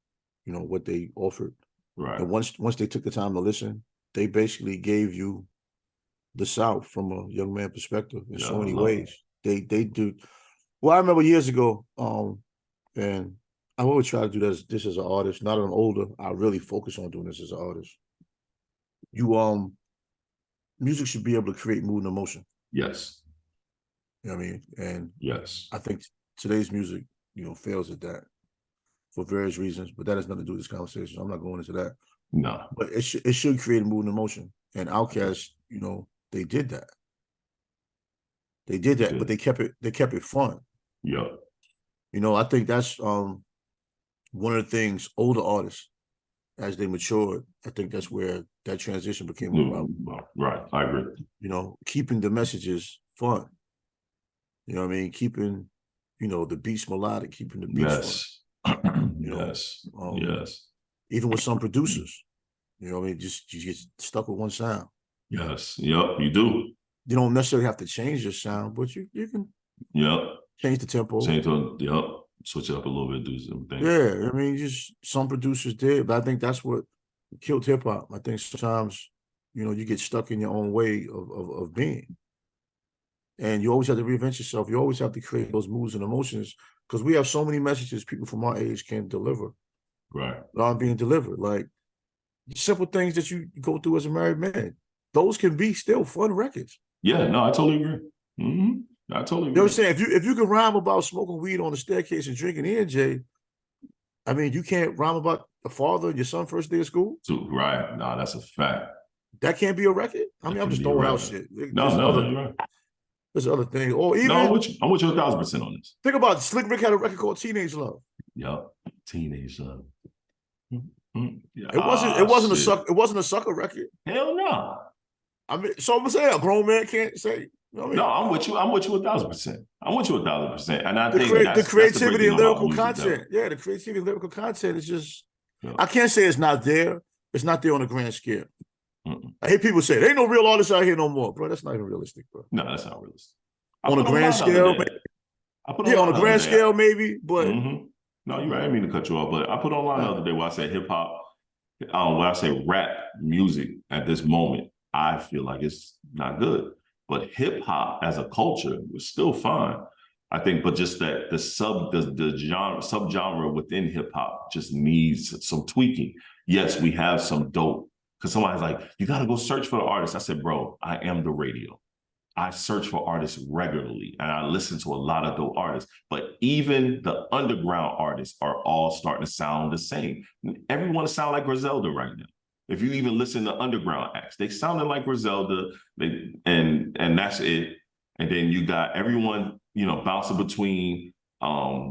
what they offered. Right. And once they took the time to listen, they basically gave you the South from a young man perspective in so many ways. They do. Well, I remember years ago, and I always try to do this as an artist. Now that I'm older, I really focus on doing this as an artist. Music should be able to create mood and emotion. Yes. You know what I mean? And yes, I think today's music, fails at that for various reasons, but that has nothing to do with this conversation. So I'm not going into that. No. But it should create a mood and emotion. And Outkast, they did that. They did that, but they kept it fun. Yeah. I think that's one of the things older artists, as they matured, I think that's where that transition became about. Right, I agree. Keeping the messages fun. You know what I mean? Keeping, the beats melodic, keeping the beats fun. Yes. Even with some producers, you get stuck with one sound. Yes. Yep, you do. You don't necessarily have to change your sound, but you can change the tempo. Switch it up a little bit, do some things. Yeah, I mean, just some producers did, but I think that's what killed hip hop. I think sometimes, you get stuck in your own way of being. And you always have to reinvent yourself. You always have to create those moods and emotions, because we have so many messages people from our age can deliver. Right. That aren't being delivered. Like simple things that you go through as a married man. Those can be still fun records. Yeah, no, I totally agree. Mm-hmm. I totally agree. You know what I'm saying? If you can rhyme about smoking weed on the staircase and drinking E&J, I mean, you can't rhyme about the father and your son first day of school? Right. No, that's a fact. That can't be a record? I mean, I'm just throwing out shit. No, you're right. There's other things. Or even, I'm with you 1,000% on this. Think about it. Slick Rick had a record called Teenage Love. Yep. Teenage Love. Yeah. It wasn't a sucker record. Hell no. I mean, so I'm saying a grown man can't say. You know what I mean? No, I'm with you 1,000%. I'm with you 1,000%. And I think the creativity and lyrical content. Yeah, the creativity and lyrical content is just. Yeah. I can't say it's not there. It's not there on a grand scale. I hear people say, there ain't no real artists out here no more. Bro, that's not even realistic, bro. No, that's not realistic. On a grand scale, on a grand scale, maybe, but... No, you're right. I didn't mean to cut you off, but I put online the other day where I said hip-hop, when I say rap music at this moment, I feel like it's not good. But hip-hop as a culture was still fine, I think, but just that the subgenre within hip-hop just needs some tweaking. Yes, we have some dope, because somebody's like, you got to go search for the artist. I said, bro, I am the radio. I search for artists regularly, and I listen to a lot of dope artists, but even the underground artists are all starting to sound the same. Everyone sounds like Griselda right now. If you even listen to underground acts, they sounded like Griselda, and that's it. And then you got everyone, bouncing between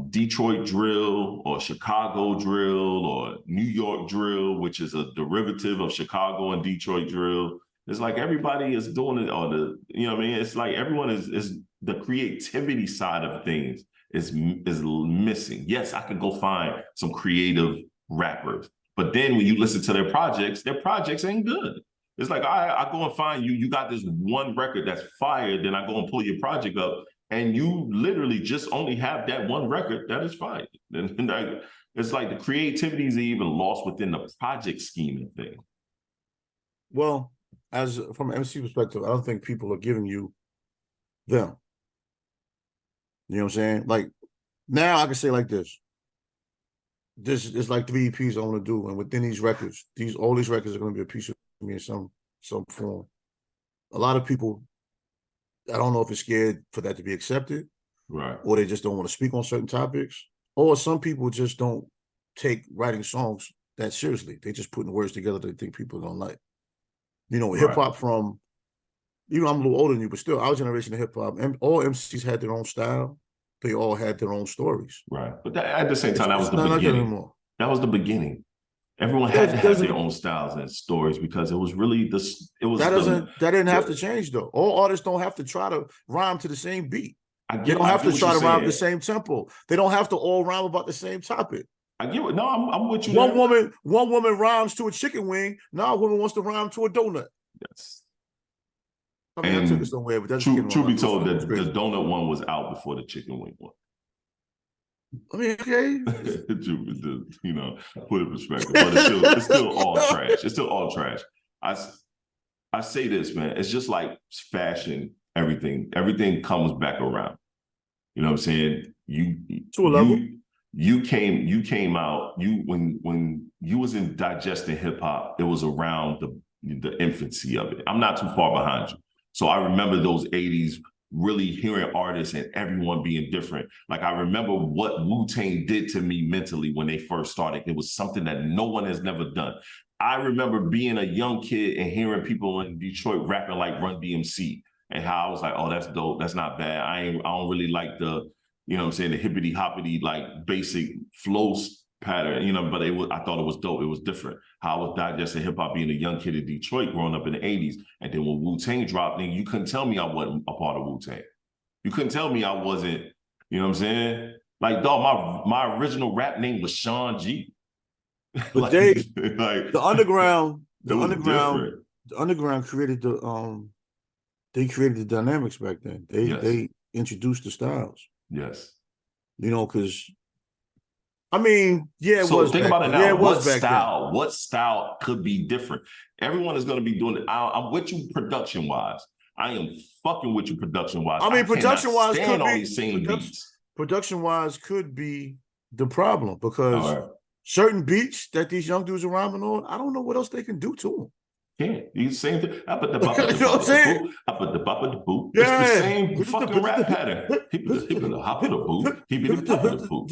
Detroit drill or Chicago drill or New York drill, which is a derivative of Chicago and Detroit drill. It's like everybody is doing it, or it's like everyone is the creativity side of things is missing. Yes, I could go find some creative rappers, but then when you listen to their projects ain't good. It's like, I go and find you got this one record that's fire, then I go and pull your project up, and you literally just only have that one record that is fire. And it's like the creativity is even lost within the project scheme of things. Well, as from an MC perspective, I don't think people are giving you them. You know what I'm saying? Like, now I can say like this. This is like 3 EPs I want to do, and within these records, all these records are going to be a piece of me in some form. A lot of people, I don't know if it's scared for that to be accepted, right? Or they just don't want to speak on certain topics, or some people just don't take writing songs that seriously. They just putting words together that they think people don't like. Hip hop from, I'm a little older than you, but still, our generation of hip hop, and all MCs had their own style. They all had their own stories. Right. But at the same time, that was the beginning. That was the beginning. Everyone had to have their own styles and stories, because it was really that didn't have to change though. All artists don't have to try to rhyme to the same beat. They don't have to try to rhyme the same tempo. They don't have to all rhyme about the same topic. I get it. No, I'm with you. One woman rhymes to a chicken wing. Now a woman wants to rhyme to a donut. Yes. I mean, I took it somewhere, but that's true be told, that the donut one was out before the chicken wing one. I mean, okay. You know, put it in perspective, but it's still all trash. It's still all trash. I say this, man. It's just like fashion. Everything comes back around. You know what I'm saying? To a level. You came out. When you was in digesting hip hop, it was around the infancy of it. I'm not too far behind you, so I remember those '80s. Really hearing artists and everyone being different. Like I remember what Wu-Tang did to me mentally when they first started. It was something that no one has never done. I remember being a young kid and hearing people in Detroit rapping like Run DMC and how I was like, oh, that's dope. That's not bad. I don't really like the, you know what I'm saying, the hippity hoppity, like basic flows pattern, you know, but I thought it was dope. It was different. How I was digesting hip hop being a young kid in Detroit growing up in the 80s. And then when Wu-Tang dropped, then you couldn't tell me I wasn't a part of Wu-Tang. You couldn't tell me I wasn't, you know what I'm saying? Like, dog, my original rap name was Sean G. But the underground created they created the dynamics back then. They introduced the styles. Yes. You know, because I mean, yeah, so think about it now. Yeah, what style could be different? Everyone is going to be doing it. I'm with you production-wise. I am fucking with you production-wise. I mean, production-wise could be the problem because certain beats that these young dudes are rhyming on, I don't know what else they can do to them. Yeah, the same thing. I put the bop at the bop at the boot. It's the same fucking rap pattern. He put the hop at the boot. He put the top at the boot.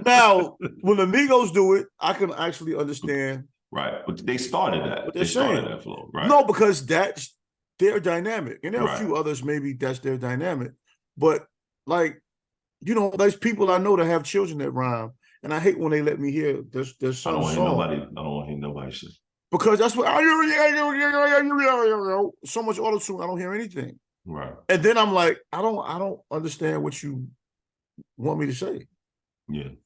Now, when the Migos do it, I can actually understand. Right, but they started that. They started that flow, right? No, because that's their dynamic, and there are a few others maybe that's their dynamic. But like, you know, there's people I know that have children that rhyme. And I hate when they let me hear there's some I don't want to hear nobody shit. Because that's what so much auto-tune, I don't hear anything. Right. And then I'm like, I don't understand what you want me to say. Yeah. You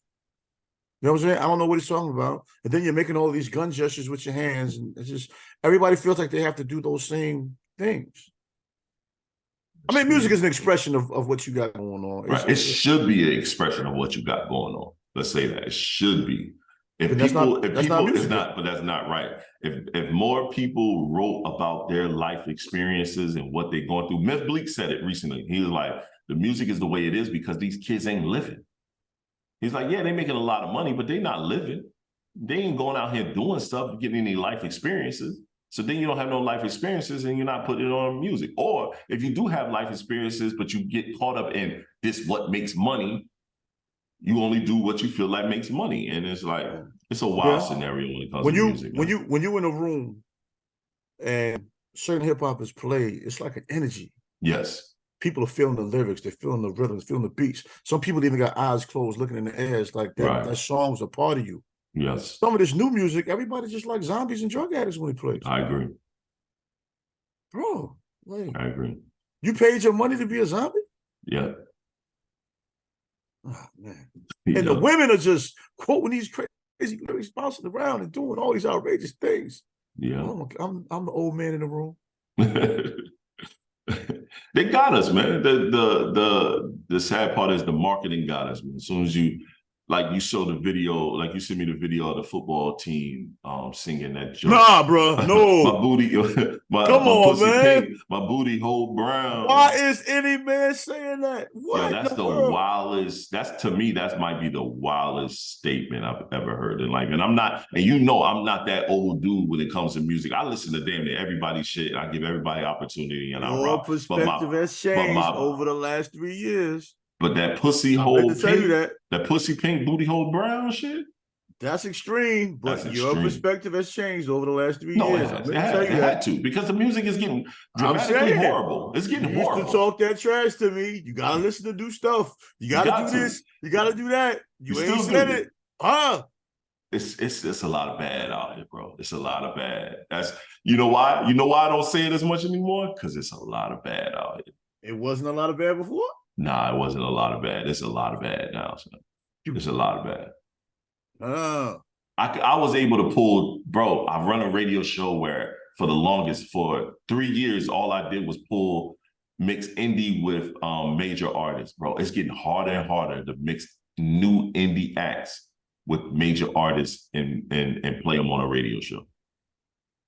know what I'm saying? I don't know what he's talking about. And then you're making all these gun gestures with your hands, and it's just everybody feels like they have to do those same things. I mean, music is an expression of what you got going on. Right. It should be an expression of what you got going on. Let's say that it should be. But that's not right. If more people wrote about their life experiences and what they're going through, Myth Bleak said it recently. He was like, the music is the way it is because these kids ain't living. He's like, yeah, they making a lot of money, but they not living. They ain't going out here doing stuff, getting any life experiences. So then you don't have no life experiences and you're not putting it on music. Or if you do have life experiences, but you get caught up in this, what makes money, you only do what you feel like makes money. And it's like, it's a wild scenario when it comes to music. When you in a room and certain hip hop is played, it's like an energy. Yes. People are feeling the lyrics, they're feeling the rhythms, feeling the beats. Some people even got eyes closed looking in the air. It's like that song's a part of you. Yes. Some of this new music, everybody just like zombies and drug addicts when he plays. I agree. Bro, like, I agree. You paid your money to be a zombie? Yeah. Oh, man. And the women are just quoting these crazy lyrics, bouncing around and doing all these outrageous things. Yeah. I'm the old man in the room. They got us, man. The sad part is the marketing got us, man. As soon as you show the video, like you sent me the video of the football team singing that joke. Nah, bro, no. My booty, come on, man. Pink, my booty hole brown. Why is any man saying that? What? Yeah, that's the wildest. To me, that might be the wildest statement I've ever heard. And I'm not that old dude when it comes to music. I listen to damn near everybody's shit. I give everybody opportunity, and I rock. Perspective has changed over the last 3 years. But that pussy hole pink, that pussy pink booty hole brown shit, that's extreme. But your perspective has changed over the last 3 years. It had to, because the music is getting dramatically horrible. It's getting horrible. You used to talk that trash to me. You gotta listen to new stuff. You gotta do this. You gotta do that. You ain't said it. It's a lot of bad out here, bro. It's a lot of bad. That's you know why I don't say it as much anymore? Because it's a lot of bad out here. It wasn't a lot of bad before? Nah, it wasn't a lot of bad. It's a lot of bad now. So. It's a lot of bad. I was able to pull, bro. I run a radio show where for the longest, for 3 years, all I did was mix indie with major artists, bro. It's getting harder and harder to mix new indie acts with major artists and play them on a radio show.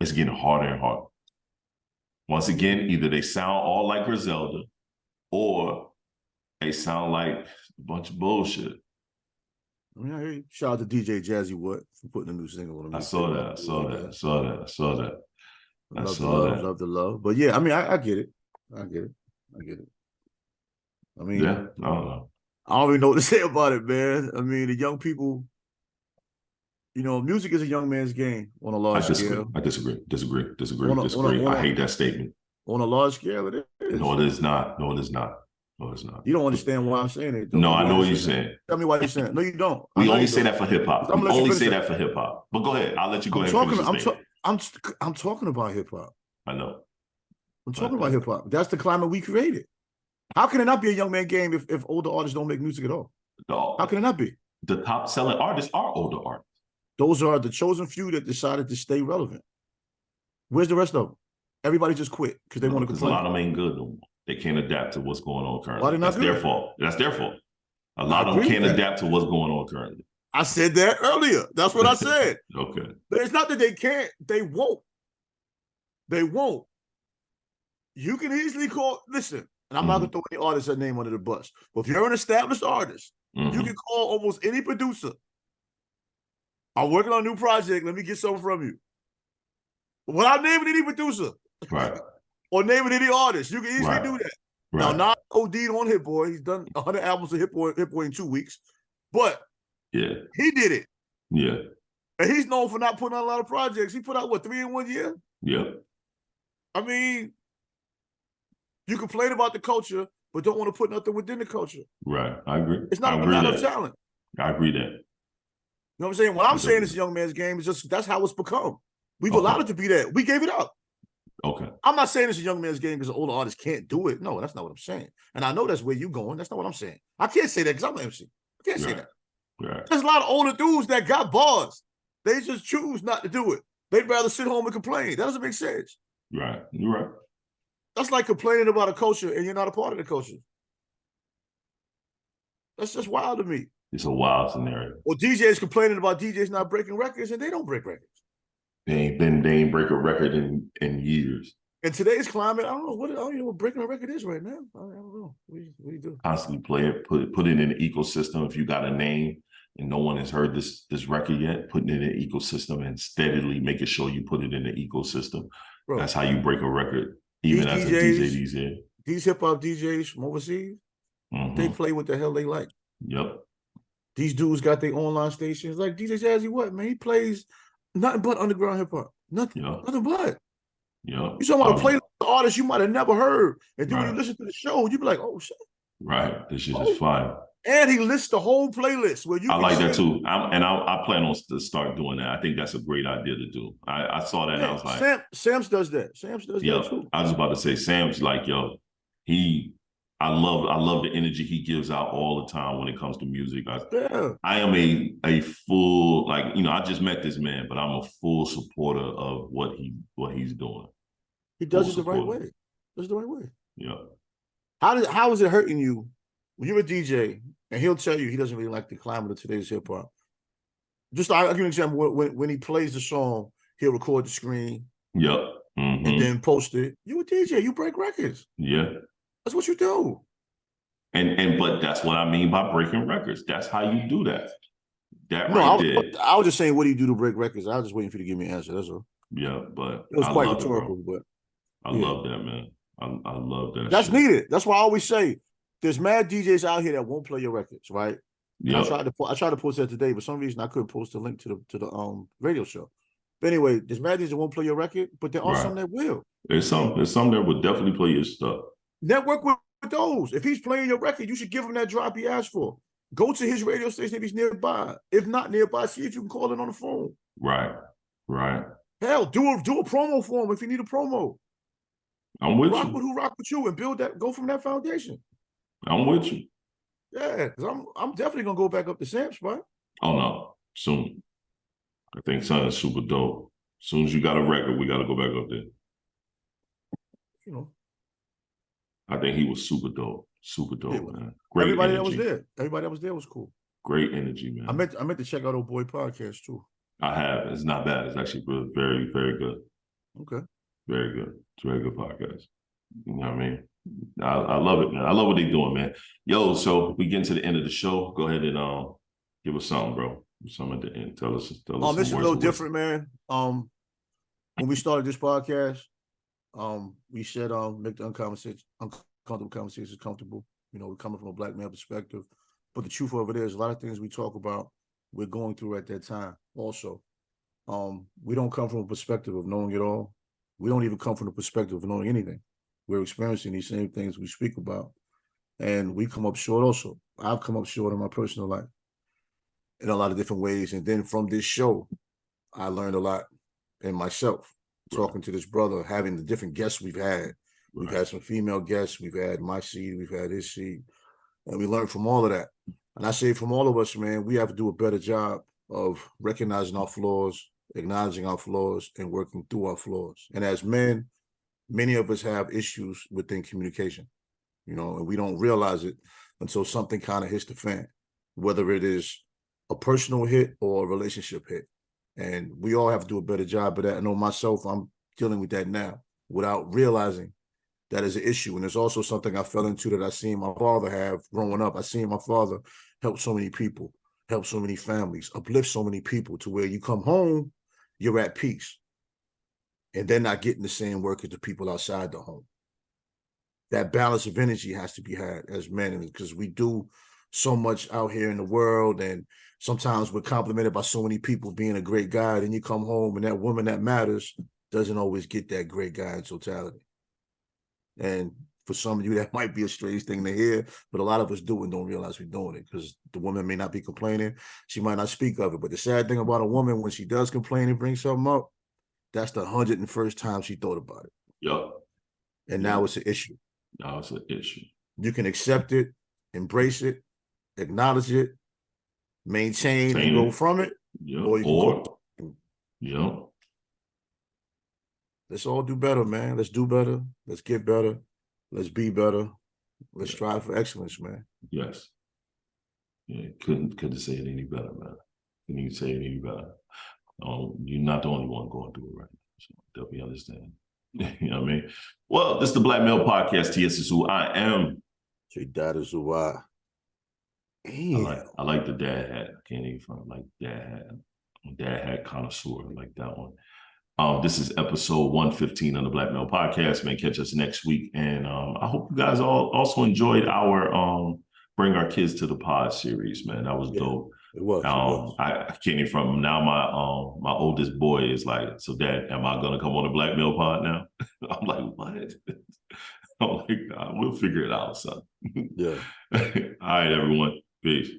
It's getting harder and harder. Once again, either they sound all like Griselda or they sound like a bunch of bullshit. I mean, I hear you. Shout out to DJ Jazzy Wood for putting a new single on the I saw that. Love the love. But yeah, I mean, I get it. I get it. I mean, yeah, I don't know. I don't even know what to say about it, man. I mean, the young people, music is a young man's game on a large scale. I disagree. I hate that statement. On a large scale, it is. No, it is not. You don't understand why I'm saying it, though. No, I know what you're saying. Tell me why you're saying it. No, you don't. We only say that for hip hop. We only say that for hip hop. But go ahead. I'll let you go ahead and finish this I'm talking about hip hop. I know. I'm talking about hip hop. That's the climate we created. How can it not be a young man game if older artists don't make music at all? No. How can it not be? The top selling artists are older artists. Those are the chosen few that decided to stay relevant. Where's the rest of them? Everybody just quit because they want to complain. A lot of them ain't good no more. They can't adapt to what's going on currently. That's their fault. That's their fault. A lot of them can't adapt to what's going on currently. I said that earlier. That's what I said. Okay. But it's not that they can't. They won't. They won't. You can easily listen, and I'm not going to throw any artist a name under the bus, but if you're an established artist, you can call almost any producer. I'm working on a new project. Let me get something from you. Without naming any producer. Right. Or naming any artist. You can easily do that. Right. Now, not OD'd on Hit Boy. He's done 100 albums of Hit Boy in 2 weeks. But he did it. Yeah. And he's known for not putting out a lot of projects. He put out, 3 in 1 year? Yeah. I mean, you complain about the culture, but don't want to put nothing within the culture. Right. I agree. It's not a matter of talent. I agree that. You know what I'm saying? What I'm saying is a young man's game is just that's how it's become. We've allowed it to be that. We gave it up. Okay. I'm not saying it's a young man's game because the older artists can't do it. No, that's not what I'm saying. And I know that's where you're going. That's not what I'm saying. I can't say that because I'm an MC. I can't say that. Right. There's a lot of older dudes that got bars. They just choose not to do it. They'd rather sit home and complain. That doesn't make sense. Right. You're right. That's like complaining about a culture and you're not a part of the culture. That's just wild to me. It's a wild scenario. Or DJs complaining about DJs not breaking records and they don't break records. They ain't break a record in years. In today's climate, I don't know what breaking a record is right now. I don't know. What do you do? Constantly play it, put it in the ecosystem. If you got a name and no one has heard this record yet, putting it in the ecosystem and steadily making sure you put it in the ecosystem. Bro, that's how you break a record, even as a DJ these days. These hip-hop DJs from overseas, they play what the hell they like. Yep. These dudes got their online stations. Like DJ Jazzy What, man? He plays nothing but underground hip-hop. Nothing but. Yeah. You talking about a playlist of artists you might have never heard. And then when you listen to the show, you be like, oh, shit. Right. This shit is fire. And he lists the whole playlist. Where you I like that too. I plan on to start doing that. I think that's a great idea to do. I saw that and I was like. Sam's does that. Sam's does that too. I was about to say, Sam's like, I love the energy he gives out all the time when it comes to music. I am a full, I just met this man, but I'm a full supporter of what he's doing. He does it the right way. Does it the right way. Yeah. How is it hurting you when you're a DJ and he'll tell you he doesn't really like the climate of today's hip hop? Just I'll give you an example. When he plays the song, he'll record the screen. Yep. And then post it. You a DJ, you break records. Yeah. That's what you do. But that's what I mean by breaking records. That's how you do that. I was just saying, what do you do to break records? I was just waiting for you to give me an answer. That's all. Yeah, but it was quite rhetorical. But I love that, man. I love that. That's needed. That's why I always say there's mad DJs out here that won't play your records, right? Yeah. I tried to post that today, but for some reason I couldn't post the link to the radio show. But anyway, there's mad DJs that won't play your record, but there are some that will. There's some that will definitely play your stuff. Network with those. If he's playing your record, you should give him that drop he asked for. Go to his radio station if he's nearby. If not nearby, see if you can call it on the phone. Right. Hell, do a promo for him if you need a promo. I'm with rock you. With who rock with you and build that. Go from that foundation. I'm with you. Yeah, because I'm definitely gonna go back up to Sam's spot. Oh no, soon. I think son is super dope. As soon as you got a record, we gotta go back up there. You know. I think he was super dope. Super dope, Yeah. man. Great Everybody energy. that was there was cool. Great energy, man. I meant to check out Old Boy podcast too. I have. It's not bad. It's actually very, very good. Okay. Very good. It's a very good podcast. You know what I mean? I love it, man. I love what they're doing, man. Yo, so we getting to the end of the show. Go ahead and give us something, bro. Something at the end. Tell us. It's a little different, man. When we started this podcast, we said make the uncomfortable conversations comfortable. You know, we're coming from a black male perspective. But the truth of it is, a lot of things we talk about, we're going through at that time also. We don't come from a perspective of knowing it all. We don't even come from the perspective of knowing anything. We're experiencing these same things we speak about. And we come up short also. I've come up short in my personal life in a lot of different ways. And then from this show, I learned a lot in myself, talking to this brother, having the different guests we've had. We've had some female guests. We've had my seed. We've had his seed. And we learned from all of that. And I say from all of us, man, we have to do a better job of recognizing our flaws, acknowledging our flaws, and working through our flaws. And as men, many of us have issues within communication, you know, and we don't realize it until something kind of hits the fan, whether it is a personal hit or a relationship hit. And we all have to do a better job of that. I know myself, I'm dealing with that now without realizing that is an issue. And there's also something I fell into that I seen my father have growing up. I seen my father help so many people, help so many families, uplift so many people to where you come home, you're at peace. And they're not getting the same work as the people outside the home. That balance of energy has to be had as men, because we do so much out here in the world, and sometimes we're complimented by so many people being a great guy, and you come home and that woman that matters doesn't always get that great guy in totality. And for some of you, that might be a strange thing to hear, but a lot of us do and don't realize we're doing it, because the woman may not be complaining. She might not speak of it. But the sad thing about a woman, when she does complain and bring something up, that's the 101st time she thought about it. Yep. And now it's an issue. Now it's an issue. You can accept it, embrace it, acknowledge it, maintain and go from it. Yep. Or you can go. Yep. Let's all do better, man. Let's do better. Let's get better. Let's be better. Let's strive for excellence, man. Yes. Yeah, couldn't say it any better, man. Couldn't even say it any better. You're not the only one going through it right now. So definitely understand. You know what I mean? Well, this is the Black Male Podcast. T.S. is who I am. Tre-Dot is who I am. I like the dad hat. I can't even front like dad hat. Dad hat connoisseur. I like that one. This is episode 115 of the Black Male Podcast. Man, catch us next week. And I hope you guys all also enjoyed our Bring Our Kids to the Pod series, man. That was dope. It was. I can't even from now. My oldest boy is like, so Dad, am I gonna come on the Black Male Pod now? I'm like, what? I'm like, we'll figure it out, son. Yeah. All right, everyone. Peace.